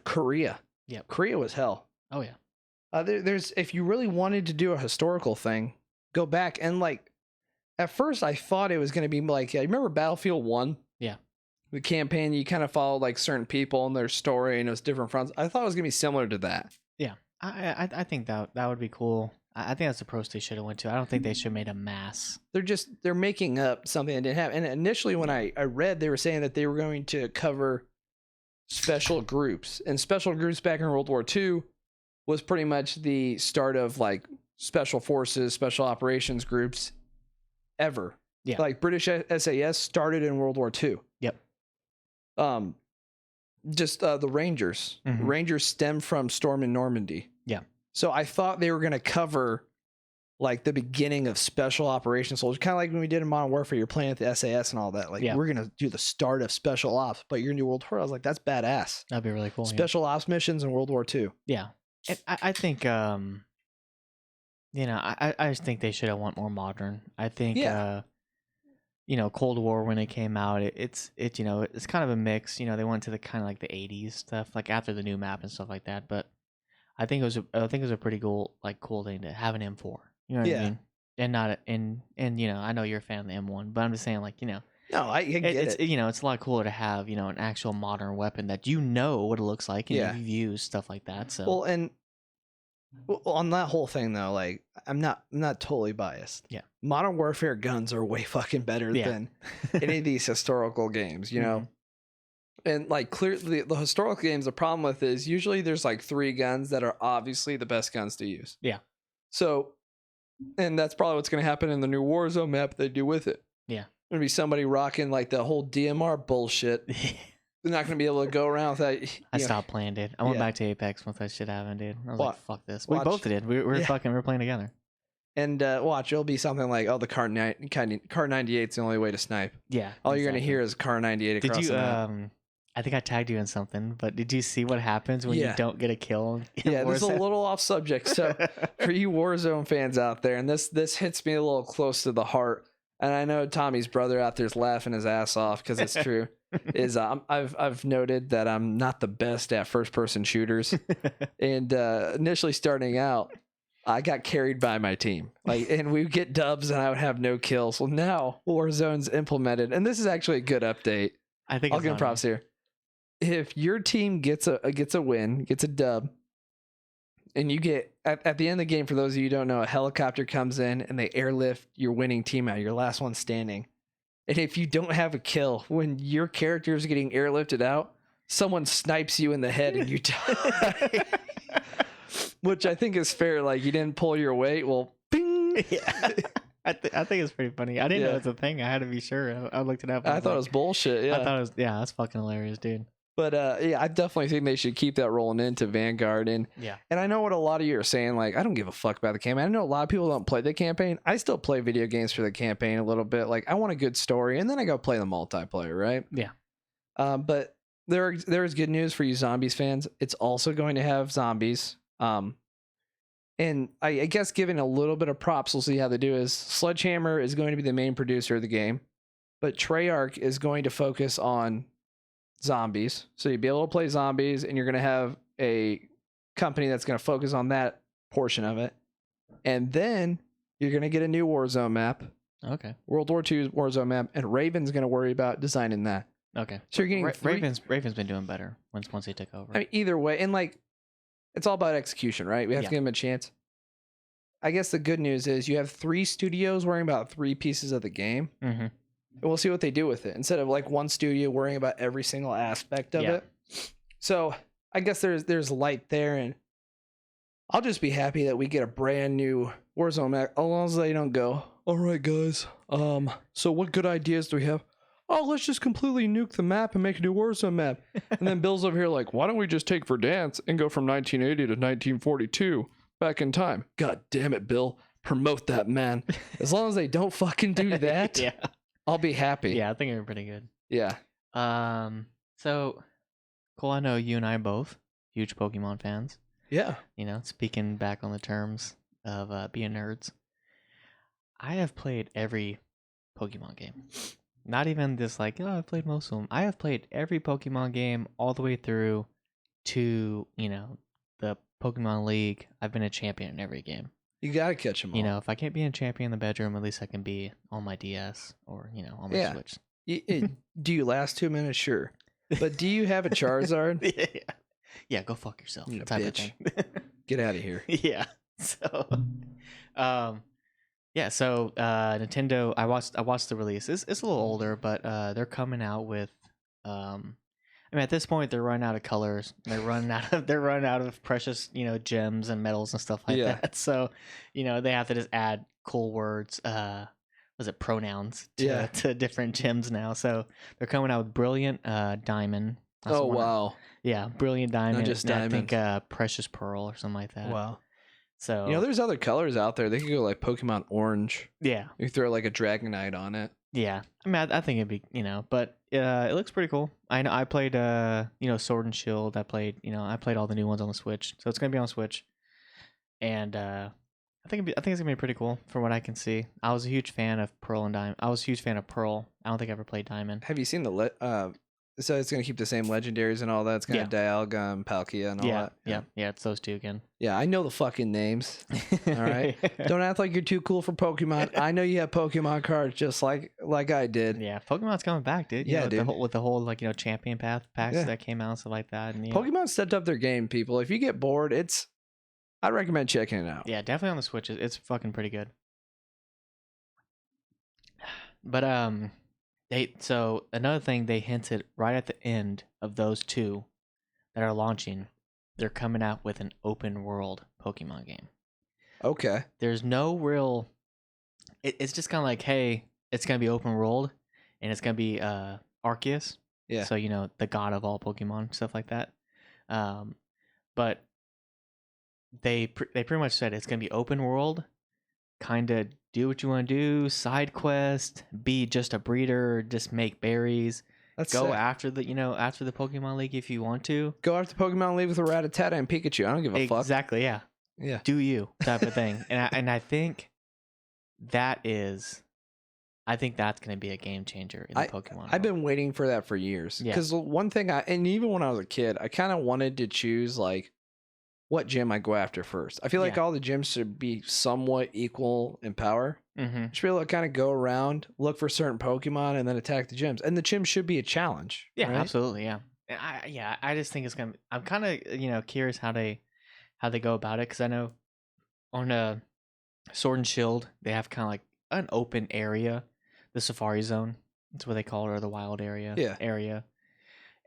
Korea. Yeah. Korea was hell. Oh yeah. There's if you really wanted to do a historical thing, go back and like. At first, I thought it was going to be like, you remember Battlefield 1? Yeah. The campaign, you kind of followed like certain people and their story, and it was different fronts. I thought it was going to be similar to that. Yeah. I think that would be cool. I think that's the approach they should have went to. I don't think they should have made a mass. They're making up something that didn't happen. And initially when I read, they were saying that they were going to cover special groups. And special groups back in World War II was pretty much the start of like special forces, special operations groups ever. Yeah. Like British SAS started in World War II. Yep. Just the Rangers. Mm-hmm. Rangers stem from storming Normandy. Yeah. So I thought they were going to cover like the beginning of Special Operations Soldier, kind of like when we did in Modern Warfare. You're playing at the SAS and all that. Like we're gonna do the start of Special Ops, but you're New World War. I was like, that's badass. That'd be really cool. Special Ops missions in World War II. Yeah, and I think I just think they should have went more modern. I think Cold War when it came out, it's kind of a mix. They went to the kind of like the 80s stuff, like after the new map and stuff like that. But I think it was a pretty cool thing to have an M4. You know what I mean? And not and I know you're a fan of the M1, but I'm just saying No, I get it. It's a lot cooler to have an actual modern weapon that what it looks like and you've used stuff like that. So well, and on that whole thing though, like I'm not totally biased. Yeah, Modern Warfare guns are way fucking better than any of these historical games. And like clearly the historical games, the problem with is usually there's like 3 guns that are obviously the best guns to use. Yeah. So, and that's probably what's going to happen in the new Warzone map they do with it. Yeah. Going to be somebody rocking like the whole DMR bullshit. They're not going to be able to go around with that. I stopped playing, dude. I went back to Apex once that shit happened, dude. I was like, fuck this. We both did. We were playing together. And watch, it'll be something like, oh, the Car 98 is the only way to snipe. Yeah. All you're going to hear is Car 98 across the map. I think I tagged you in something, but did you see what happens when you don't get a kill? Yeah, this is a little off subject. So for you Warzone fans out there, and this hits me a little close to the heart, and I know Tommy's brother out there is laughing his ass off because it's true. I've noted that I'm not the best at first person shooters, and initially starting out, I got carried by my team, and we would get dubs, and I would have no kills. Well, now Warzone's implemented, and this is actually a good update. I think I'll give props here. If your team gets a win, gets a dub, and you get at the end of the game, for those of you who don't know, a helicopter comes in and they airlift your winning team out, your last one standing. And if you don't have a kill, when your character is getting airlifted out, someone snipes you in the head and you die. Which I think is fair. Like, you didn't pull your weight. Well, bing. Yeah. I think it's pretty funny. I didn't know it's a thing. I had to be sure. I looked it up. I thought it was bullshit. Yeah. I thought it was. Yeah, that's fucking hilarious, dude. But I definitely think they should keep that rolling into Vanguard. And I know what a lot of you are saying, like, I don't give a fuck about the campaign. I know a lot of people don't play the campaign. I still play video games for the campaign a little bit. Like, I want a good story, and then I go play the multiplayer, right? Yeah. But there is good news for you Zombies fans. It's also going to have zombies. And I guess giving a little bit of props, we'll see how they do, is Sledgehammer is going to be the main producer of the game, but Treyarch is going to focus on zombies. So you'll be able to play zombies, and you're going to have a company that's going to focus on that portion of it. And then you're going to get a new Warzone map. Okay. World War II Warzone map, and Raven's going to worry about designing that. Okay. So you're getting Raven's been doing better once they took over. I mean, either way, and like, it's all about execution, right? We have to give them a chance. I guess the good news is you have 3 studios worrying about 3 pieces of the game. Mm-hmm. And we'll see what they do with it, instead of like one studio worrying about every single aspect of it. So I guess there's light there, and I'll just be happy that we get a brand new Warzone map, as long as they don't go, all right, guys, so what good ideas do we have? Oh, let's just completely nuke the map and make a new Warzone map. And then Bill's over here like, why don't we just take Verdansk and go from 1980 to 1942 back in time? God damn it, Bill. Promote that, man. As long as they don't fucking do that, I'll be happy. Yeah, I think it'd be pretty good. Yeah. So, Cole, I know you and I both huge Pokemon fans. Yeah. Speaking back on the terms of being nerds, I have played every Pokemon game. Not even this like, oh, I've played most of them. I have played every Pokemon game all the way through to, the Pokemon League. I've been a champion in every game. You got to catch them all. If I can't be a champion in the bedroom, at least I can be on my DS or, on my Switch. Do you last 2 minutes? Sure. But do you have a Charizard? Yeah, go fuck yourself. You type bitch. Of thing. Get out of here. Yeah. So, Nintendo. I watched the release. It's a little older, but they're coming out with. At this point, they're running out of colors. They're running out of precious, gems and metals and stuff like that. So, they have to just add cool words. Was it pronouns to different gems now? So they're coming out with Brilliant Diamond. Wow. Yeah, Brilliant Diamond. Not just Diamond. I think Precious Pearl or something like that. Wow. So You know, there's other colors out there. They could go like Pokemon Orange. yeah, You throw like a Dragonite on it. yeah. I mean, I think it'd be, but it looks pretty cool. I know I played, Sword and Shield. I played all the new ones on the Switch, so it's gonna be on Switch, and I think it's gonna be pretty cool from what I can see. I was a huge fan of Pearl and Diamond. I was a huge fan of Pearl. I don't think I ever played Diamond. Have you seen so it's gonna keep the same legendaries and all that. It's gonna Yeah. Dialga, Palkia, and all that. Yeah, it's those two again. Yeah, I know the fucking names. All right. Don't act like you're too cool for Pokemon. I know you have Pokemon cards just like I did. Yeah, Pokemon's coming back, dude. Yeah, dude. With the whole champion path packs Yeah. that came out and stuff like that. And Pokemon stepped up their game, people. If you get bored, I'd recommend checking it out. yeah, definitely on the Switch. It's fucking pretty good. But so another thing they hinted right at the end of those two that are launching, they're coming out with an open world Pokemon game. Okay. There's no real. It's just kind of like, hey, it's gonna be open world, and it's gonna be Arceus. Yeah. So the god of all Pokemon, stuff like that. But they pretty much said it's gonna be open world, kind of do what you want to do, side quest, be just a breeder, just make berries, Let's go sick. after the after the Pokemon League if you want to. Go after Pokemon League with a Rattata and Pikachu. I don't give a fuck. Exactly, yeah. Yeah. Do you type of thing, and I think that's gonna be a game changer in the Pokemon. I've been waiting for that for years. Yeah. Because one thing and even when I was a kid, I kind of wanted to choose like what gym I go after first. I feel like Yeah. all the gyms should be somewhat equal in power. Mm-hmm. You should be able to kind of go around, look for certain Pokemon, and then attack the gyms. And the gym should be a challenge. Yeah, right? absolutely, yeah. And I just think it's gonna. I'm kind of curious how they go about it, because I know on Sword and Shield they have kind of like an open area, the Safari Zone. That's what they call it, or the Wild Area. Yeah. Area.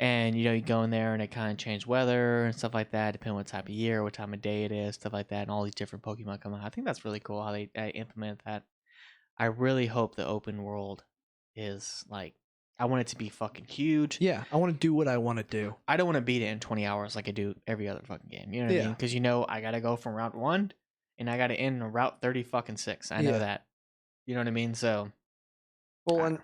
And you go in there and it kind of change weather and stuff like that, depending on what time of year, what time of day it is, stuff like that, and all these different Pokemon come out. I think that's really cool how they implement that. I really hope the open world is like, I want it to be fucking huge. Yeah. I want to do what I want to do. I don't want to beat it in 20 hours like I do every other fucking game. You know what I mean? Because I gotta go from Route 1 and I gotta end on Route 36. I know that. You know what I mean? So. Well,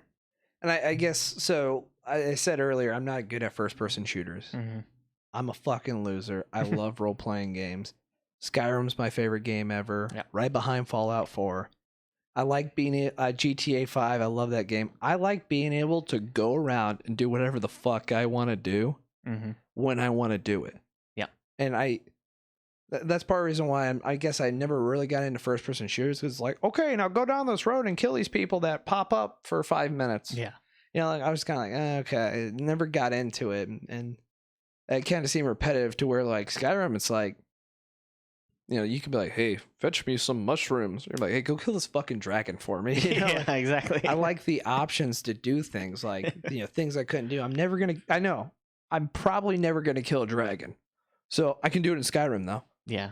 and I guess so. I said earlier, I'm not good at first person shooters. Mm-hmm. I'm a fucking loser. I love role playing games. Skyrim's my favorite game ever. Yep. Right behind Fallout 4. I like being GTA 5. I love that game. I like being able to go around and do whatever the fuck I want to do when I want to do it. Yeah. And that's part of the reason why I guess I never really got into first person shooters, because it's like, okay, now go down this road and kill these people that pop up for 5 minutes. Yeah. Like I was kind of like, okay, I never got into it, and it kind of seemed repetitive to where like Skyrim, it's like, you can be like, hey, fetch me some mushrooms. You're like, hey, go kill this fucking dragon for me. Yeah, exactly. I like the options to do things like things I couldn't do. I'm probably never gonna kill a dragon, so I can do it in Skyrim though. Yeah.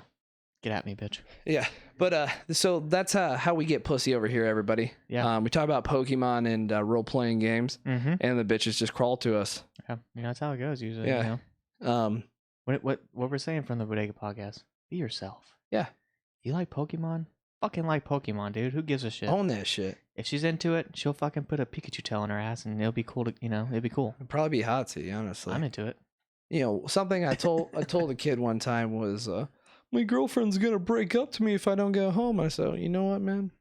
Get at me, bitch. Yeah, but so that's how we get pussy over here, everybody. Yeah. We talk about Pokemon and role playing games, Mm-hmm. and the bitches just crawl to us. Yeah. That's how it goes usually. Yeah. What we're saying from the Brodega podcast? Be yourself. Yeah. You like Pokemon? Fucking like Pokemon, dude. Who gives a shit? Own that shit. If she's into it, she'll fucking put a Pikachu tail in her ass, and it'll be cool to it'll be cool. It'd probably be hot to you, honestly. I'm into it. Something I told a kid one time was, my girlfriend's gonna break up to me if I don't go home. I said, you know what, man?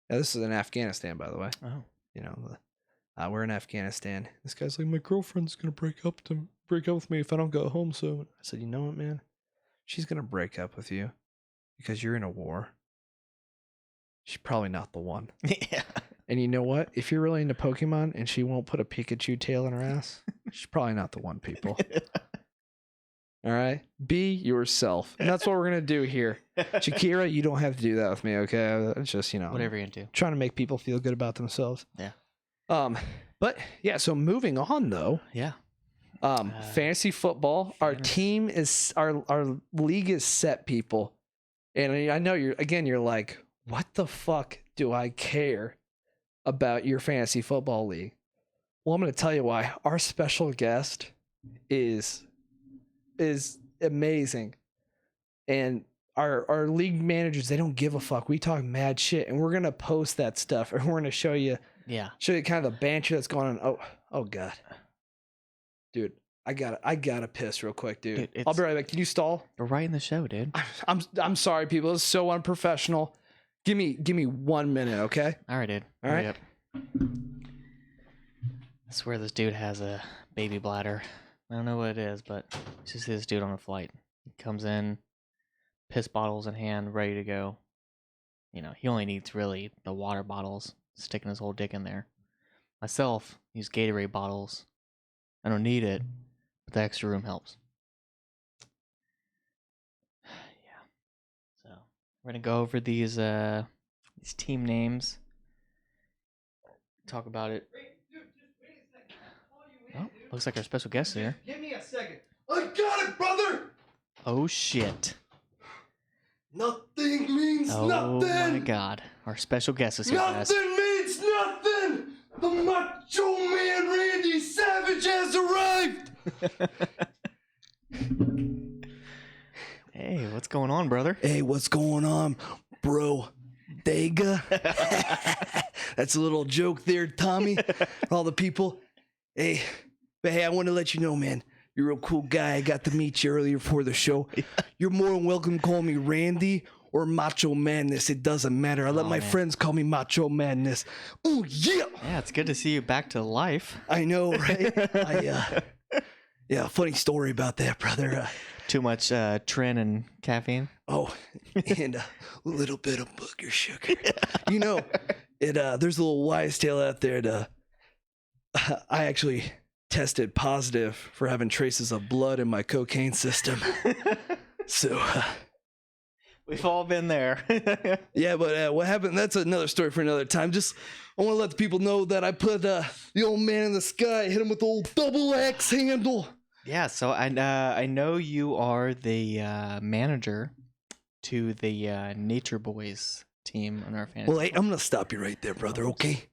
Yeah, this is in Afghanistan, by the way. Oh. We're in Afghanistan. This guy's like, my girlfriend's gonna break up with me if I don't go home soon. I said, you know what, man? She's gonna break up with you because you're in a war. She's probably not the one. Yeah. And you know what? If you're really into Pokemon and she won't put a Pikachu tail in her ass, she's probably not the one, people. All right? Be yourself. And that's what we're going to do here. Shakira, you don't have to do that with me, okay? It's just, Whatever you're into. trying to make people feel good about themselves. Yeah. But yeah, so moving on though. Yeah. Fantasy football. Our team is our league is set, people. And I know you're like, what the fuck do I care about your fantasy football league? Well, I'm going to tell you why. Our special guest is amazing. And our league managers, they don't give a fuck. We talk mad shit, and we're gonna post that stuff, and we're gonna show you kind of the banter that's going on. Oh god, dude, I gotta piss real quick, dude. I'll be right back. Can you stall? We're right in the show, dude. I'm sorry, people. It's so unprofessional. Give me 1 minute, okay? All right, dude. All right. I swear this dude has a baby bladder. I don't know what it is, but you see this dude on a flight. He comes in, piss bottles in hand, ready to go. You know, he only needs really the water bottles, sticking his whole dick in there. Myself, use Gatorade bottles. I don't need it, but the extra room helps. Yeah. So we're gonna go over these team names. Talk about it. Oh, looks like our special guest is here. Give me a second. I got it, brother. Oh shit. Nothing means nothing. Oh my god. Our special guest is here. Nothing means nothing. The Macho Man Randy Savage has arrived. Hey, what's going on, brother? Hey, what's going on, bro? Brodega. That's a little joke there, Tommy. All the people. Hey, I want to let you know, man. You're a real cool guy. I got to meet you earlier before the show. You're more than welcome to call me Randy or Macho Madness. It doesn't matter. I let my friends call me Macho Madness. Oh, yeah. Yeah, it's good to see you back to life. I know, right? Yeah, funny story about that, brother. Too much Trin and caffeine? Oh, and a little bit of booger sugar. You know, there's a little wise tale out there to... I actually tested positive for having traces of blood in my cocaine system. So we've all been there. Yeah, but what happened? That's another story for another time. Just I want to let the people know that I put the old man in the sky, hit him with the old double axe handle. Yeah, so I know you are the manager to the Nature Boys team on our fantasy. Well, hey, I'm gonna stop you right there, brother. Okay.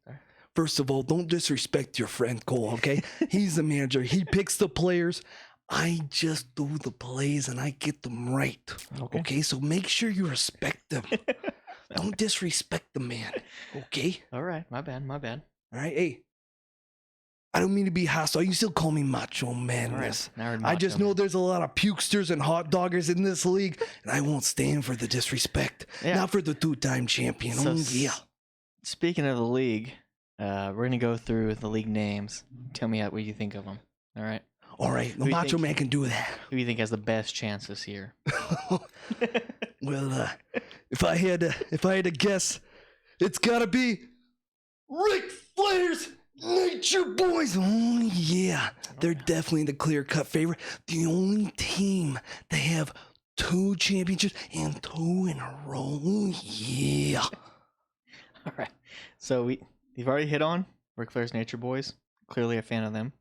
First of all, don't disrespect your friend Cole, okay? He's the manager. He picks the players. I just do the plays and I get them right. Okay? So make sure you respect them. Don't disrespect the man. Okay? All right. My bad. All right? Hey, I don't mean to be hostile. You can still call me Macho Man. Right. I just know there's a lot of pukesters and hot doggers in this league, and I won't stand for the disrespect. Yeah. Not for the two-time champion. So, yeah. Speaking of the league... we're going to go through the league names. Tell me what you think of them. All right? All right. The Macho Man can do that. Who do you think has the best chance this year? Well, if I had to guess, it's got to be Ric Flair's Nature Boys. Oh, yeah. They're definitely the clear-cut favorite. The only team that have 2 championships and 2 in a row. Yeah. All right. So you've already hit on Ric Flair's Nature Boys. Clearly a fan of them.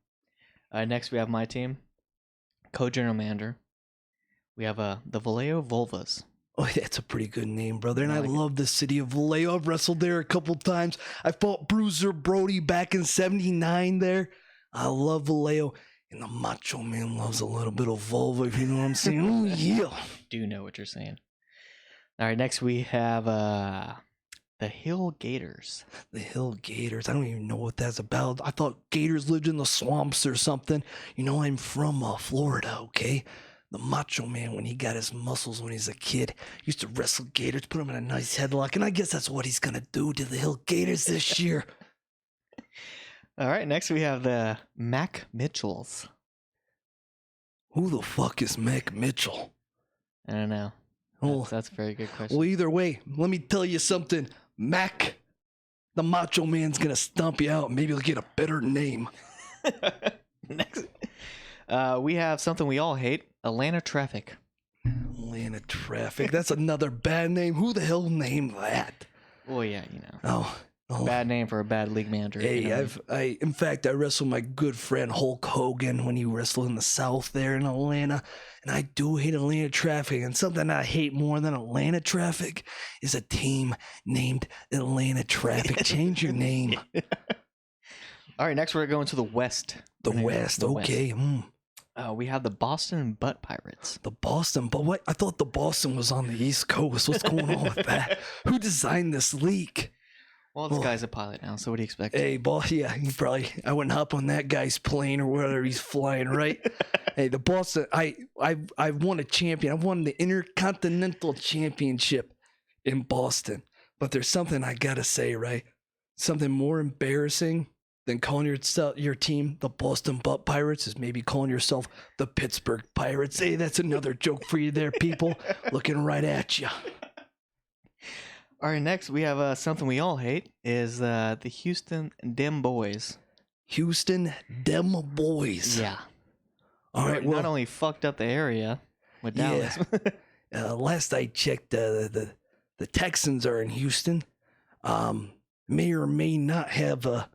Next, we have my team, co-general manager. We have the Vallejo Vulvas. Oh, that's a pretty good name, brother. And I love the city of Vallejo. I've wrestled there a couple times. I fought Bruiser Brody back in '79 there. I love Vallejo. And the Macho Man loves a little bit of vulva, if you know what I'm saying. Oh, yeah. Do know what you're saying. All right, next we have... the Hill Gators. The Hill Gators. I don't even know what that's about. I thought gators lived in the swamps or something. You know, I'm from Florida, okay? The Macho Man, when he got his muscles when he was a kid, used to wrestle gators, put him in a nice headlock, and I guess that's what he's going to do to the Hill Gators this year. All right, next we have the Mac Mitchells. Who the fuck is Mac Mitchell? I don't know. That's a very good question. Well, either way, let me tell you something. Mac, the Macho Man's going to stomp you out. Maybe he'll get a better name. Next, we have something we all hate, Atlanta Traffic. Atlanta Traffic. That's another bad name. Who the hell named that? Oh, yeah, you know. Oh. Bad name for a bad league manager. Hey, you know? In fact, I wrestled my good friend Hulk Hogan when he wrestled in the South there in Atlanta. And I do hate Atlanta Traffic. And something I hate more than Atlanta Traffic is a team named Atlanta Traffic. Change your name. All right, next we're going to the West. The West, okay. We have the Boston Butt Pirates. The Boston, but what? I thought the Boston was on the East Coast. What's going on with that? Who designed this league? Well, this guy's a pilot now, so what do you expect? Hey, boss, yeah, I wouldn't hop on that guy's plane or whether he's flying, right? Hey, the Boston, I've won a champion. I've won the Intercontinental Championship in Boston. But there's something I gotta say, right? Something more embarrassing than calling your team the Boston Butt Pirates is maybe calling yourself the Pittsburgh Pirates. Hey, that's another joke for you there, people. Looking right at you. All right, next we have something we all hate is the Houston Dem Boys. Houston Dem Boys. Yeah. All right. Well, not only fucked up the area with Dallas. Last I checked, the Texans are in Houston. May or may not have a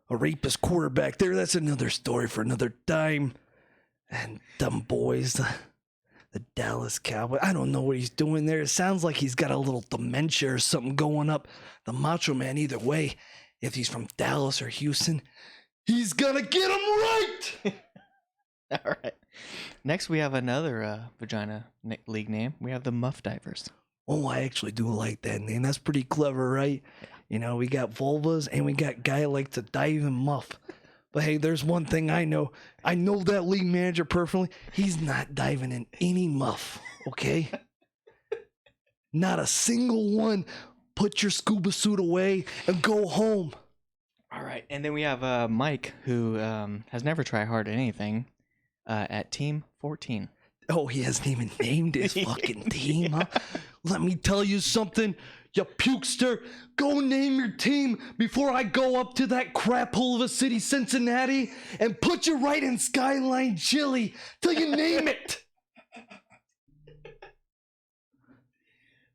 rapist quarterback there. That's another story for another time. And Dem Boys, the Dallas Cowboys. I don't know what he's doing there. It sounds like he's got a little dementia or something going up. The Macho Man, either way, if he's from Dallas or Houston, he's gonna get him right. All right. Next, we have another vagina league name. We have the Muff Divers. Oh, I actually do like that name. That's pretty clever, right? Yeah. You know, we got vulvas and we got guy like to dive and muff. But hey, there's one thing I know. I know that league manager personally. He's not diving in any muff, okay? Not a single one. Put your scuba suit away and go home. All right. And then we have Mike, who has never tried hard at anything at Team 14. Oh, he hasn't even named his fucking team, huh? Let me tell you something, you pukester. Go name your team before I go up to that crap hole of a city, Cincinnati, and put you right in Skyline Chili till you name it.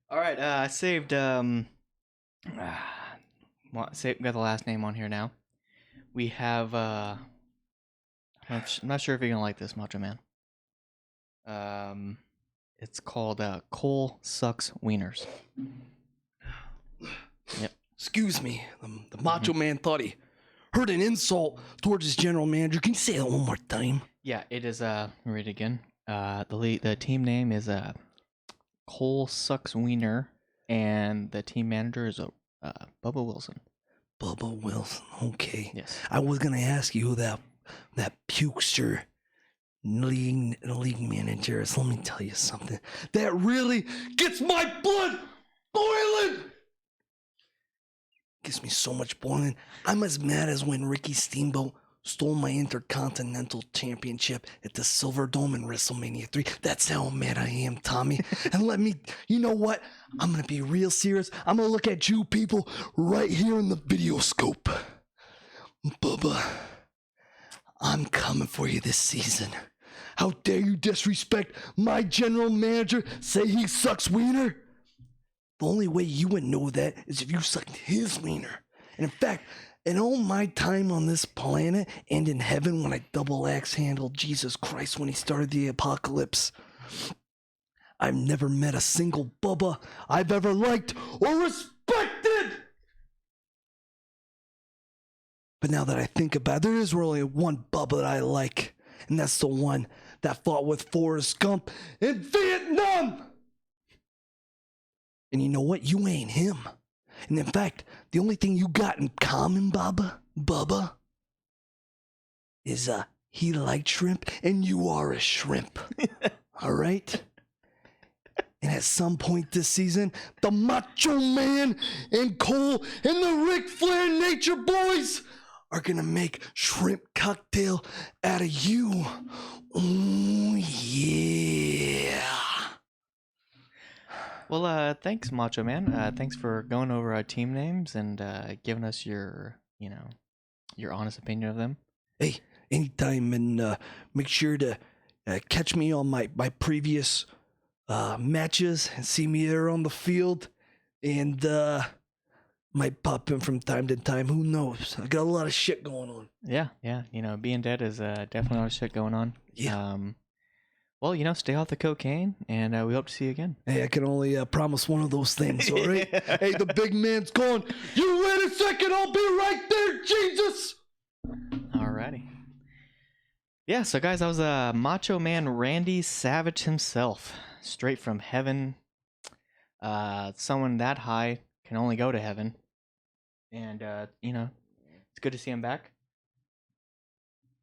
All right, I saved, got the last name on here now. We have, I'm not sure if you're going to like this, Macho Man. It's called Cole Sucks Wieners. Yep. Excuse me. The Macho Man thought he heard an insult towards his general manager. Can you say that one more time? Yeah, it is. Read it again. The team name is Cole Sucks Wiener, and the team manager is Bubba Wilson. Bubba Wilson. Okay. Yes. I was gonna ask you who that pukester league manager is. Let me tell you something. That really gets my blood boiling. Gives me so much boiling. I'm as mad as when Ricky Steamboat stole my Intercontinental Championship at the Silverdome in WrestleMania 3. That's how mad I am, Tommy. And you know what? I'm going to be real serious. I'm going to look at you people right here in the video scope. Bubba, I'm coming for you this season. How dare you disrespect my general manager, say he sucks wiener? The only way you would know that is if you sucked his wiener. And in fact, in all my time on this planet and in heaven when I double axe handled Jesus Christ when he started the apocalypse, I've never met a single Bubba I've ever liked or respected. But now that I think about it, there is really one Bubba that I like, and that's the one that fought with Forrest Gump in Vietnam. And you know what? You ain't him. And in fact, the only thing you got in common, Bubba, is he liked shrimp and you are a shrimp. All right? And at some point this season, the Macho Man and Cole and the Ric Flair Nature Boys are gonna make shrimp cocktail out of you. Oh, yeah. Well, thanks, Macho Man. Thanks for going over our team names and giving us your honest opinion of them. Hey, anytime, and make sure to catch me on my previous matches and see me there on the field, and might pop in from time to time. Who knows? I got a lot of shit going on. Yeah. Being dead is definitely a lot of shit going on. Yeah. Well, stay off the cocaine, and we hope to see you again. Hey, I can only promise one of those things, all right? Hey, the big man's gone. You wait a second, I'll be right there, Jesus! Alrighty. Yeah, so guys, I was Macho Man Randy Savage himself, straight from heaven. Someone that high can only go to heaven, and it's good to see him back.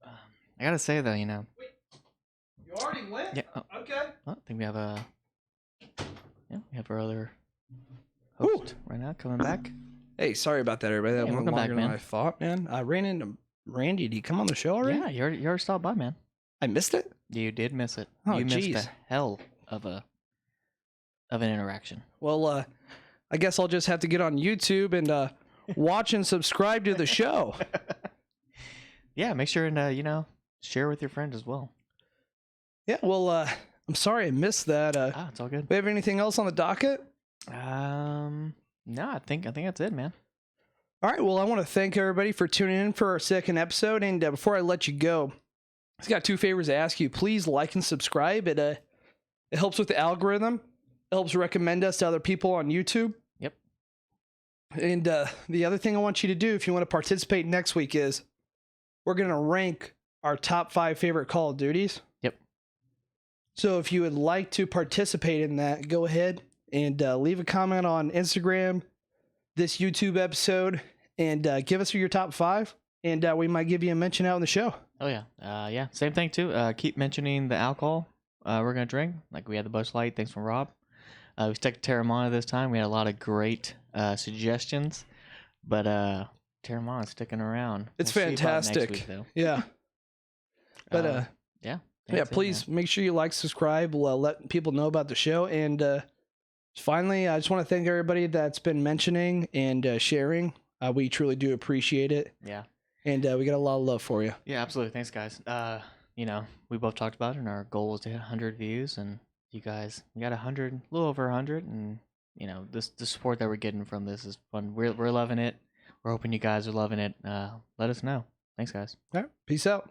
I gotta say though, You already went. yeah. Okay. I think we have our other host right now coming back. Hey, sorry about that, everybody. That Hey, went welcome longer back, than man. I thought, man. I ran into Randy. Did he come on the show already? Yeah, you already stopped by, man. I missed it. You did miss it. Oh, You missed jeez. the hell of an interaction. Well, I guess I'll just have to get on YouTube and watch and subscribe to the show. Yeah, make sure and share with your friends as well. Yeah. Well, I'm sorry I missed that. It's all good. We have anything else on the docket? No, I think that's it, man. All right. Well, I want to thank everybody for tuning in for our second episode. And before I let you go, I've got 2 favors to ask you. Please like and subscribe. It helps with the algorithm. It helps recommend us to other people on YouTube. Yep. And the other thing I want you to do if you want to participate next week is we're going to rank our top 5 favorite Call of Duties. Yep. So if you would like to participate in that, go ahead and leave a comment on Instagram, this YouTube episode, and give us your top 5. And we might give you a mention out in the show. Oh yeah. Yeah. Same thing too. Keep mentioning the alcohol we're gonna drink. Like we had the Busch Light. Thanks from Rob. We stuck to Terramana this time. We had a lot of great suggestions, but Terramana's sticking around. It's We'll see about next fantastic. week, though. Yeah. But yeah. yeah, That's it, please man. make sure you like, subscribe, let people know about the show. And finally, I just want to thank everybody that's been mentioning and sharing. We truly do appreciate it. Yeah. And we got a lot of love for you. Yeah, absolutely. Thanks, guys. We both talked about it, and our goal was to hit 100 views, and you guys, we got 100, a little over 100, and the support that we're getting from this is fun. We're loving it. We're hoping you guys are loving it. Let us know. Thanks, guys. All right. Peace out.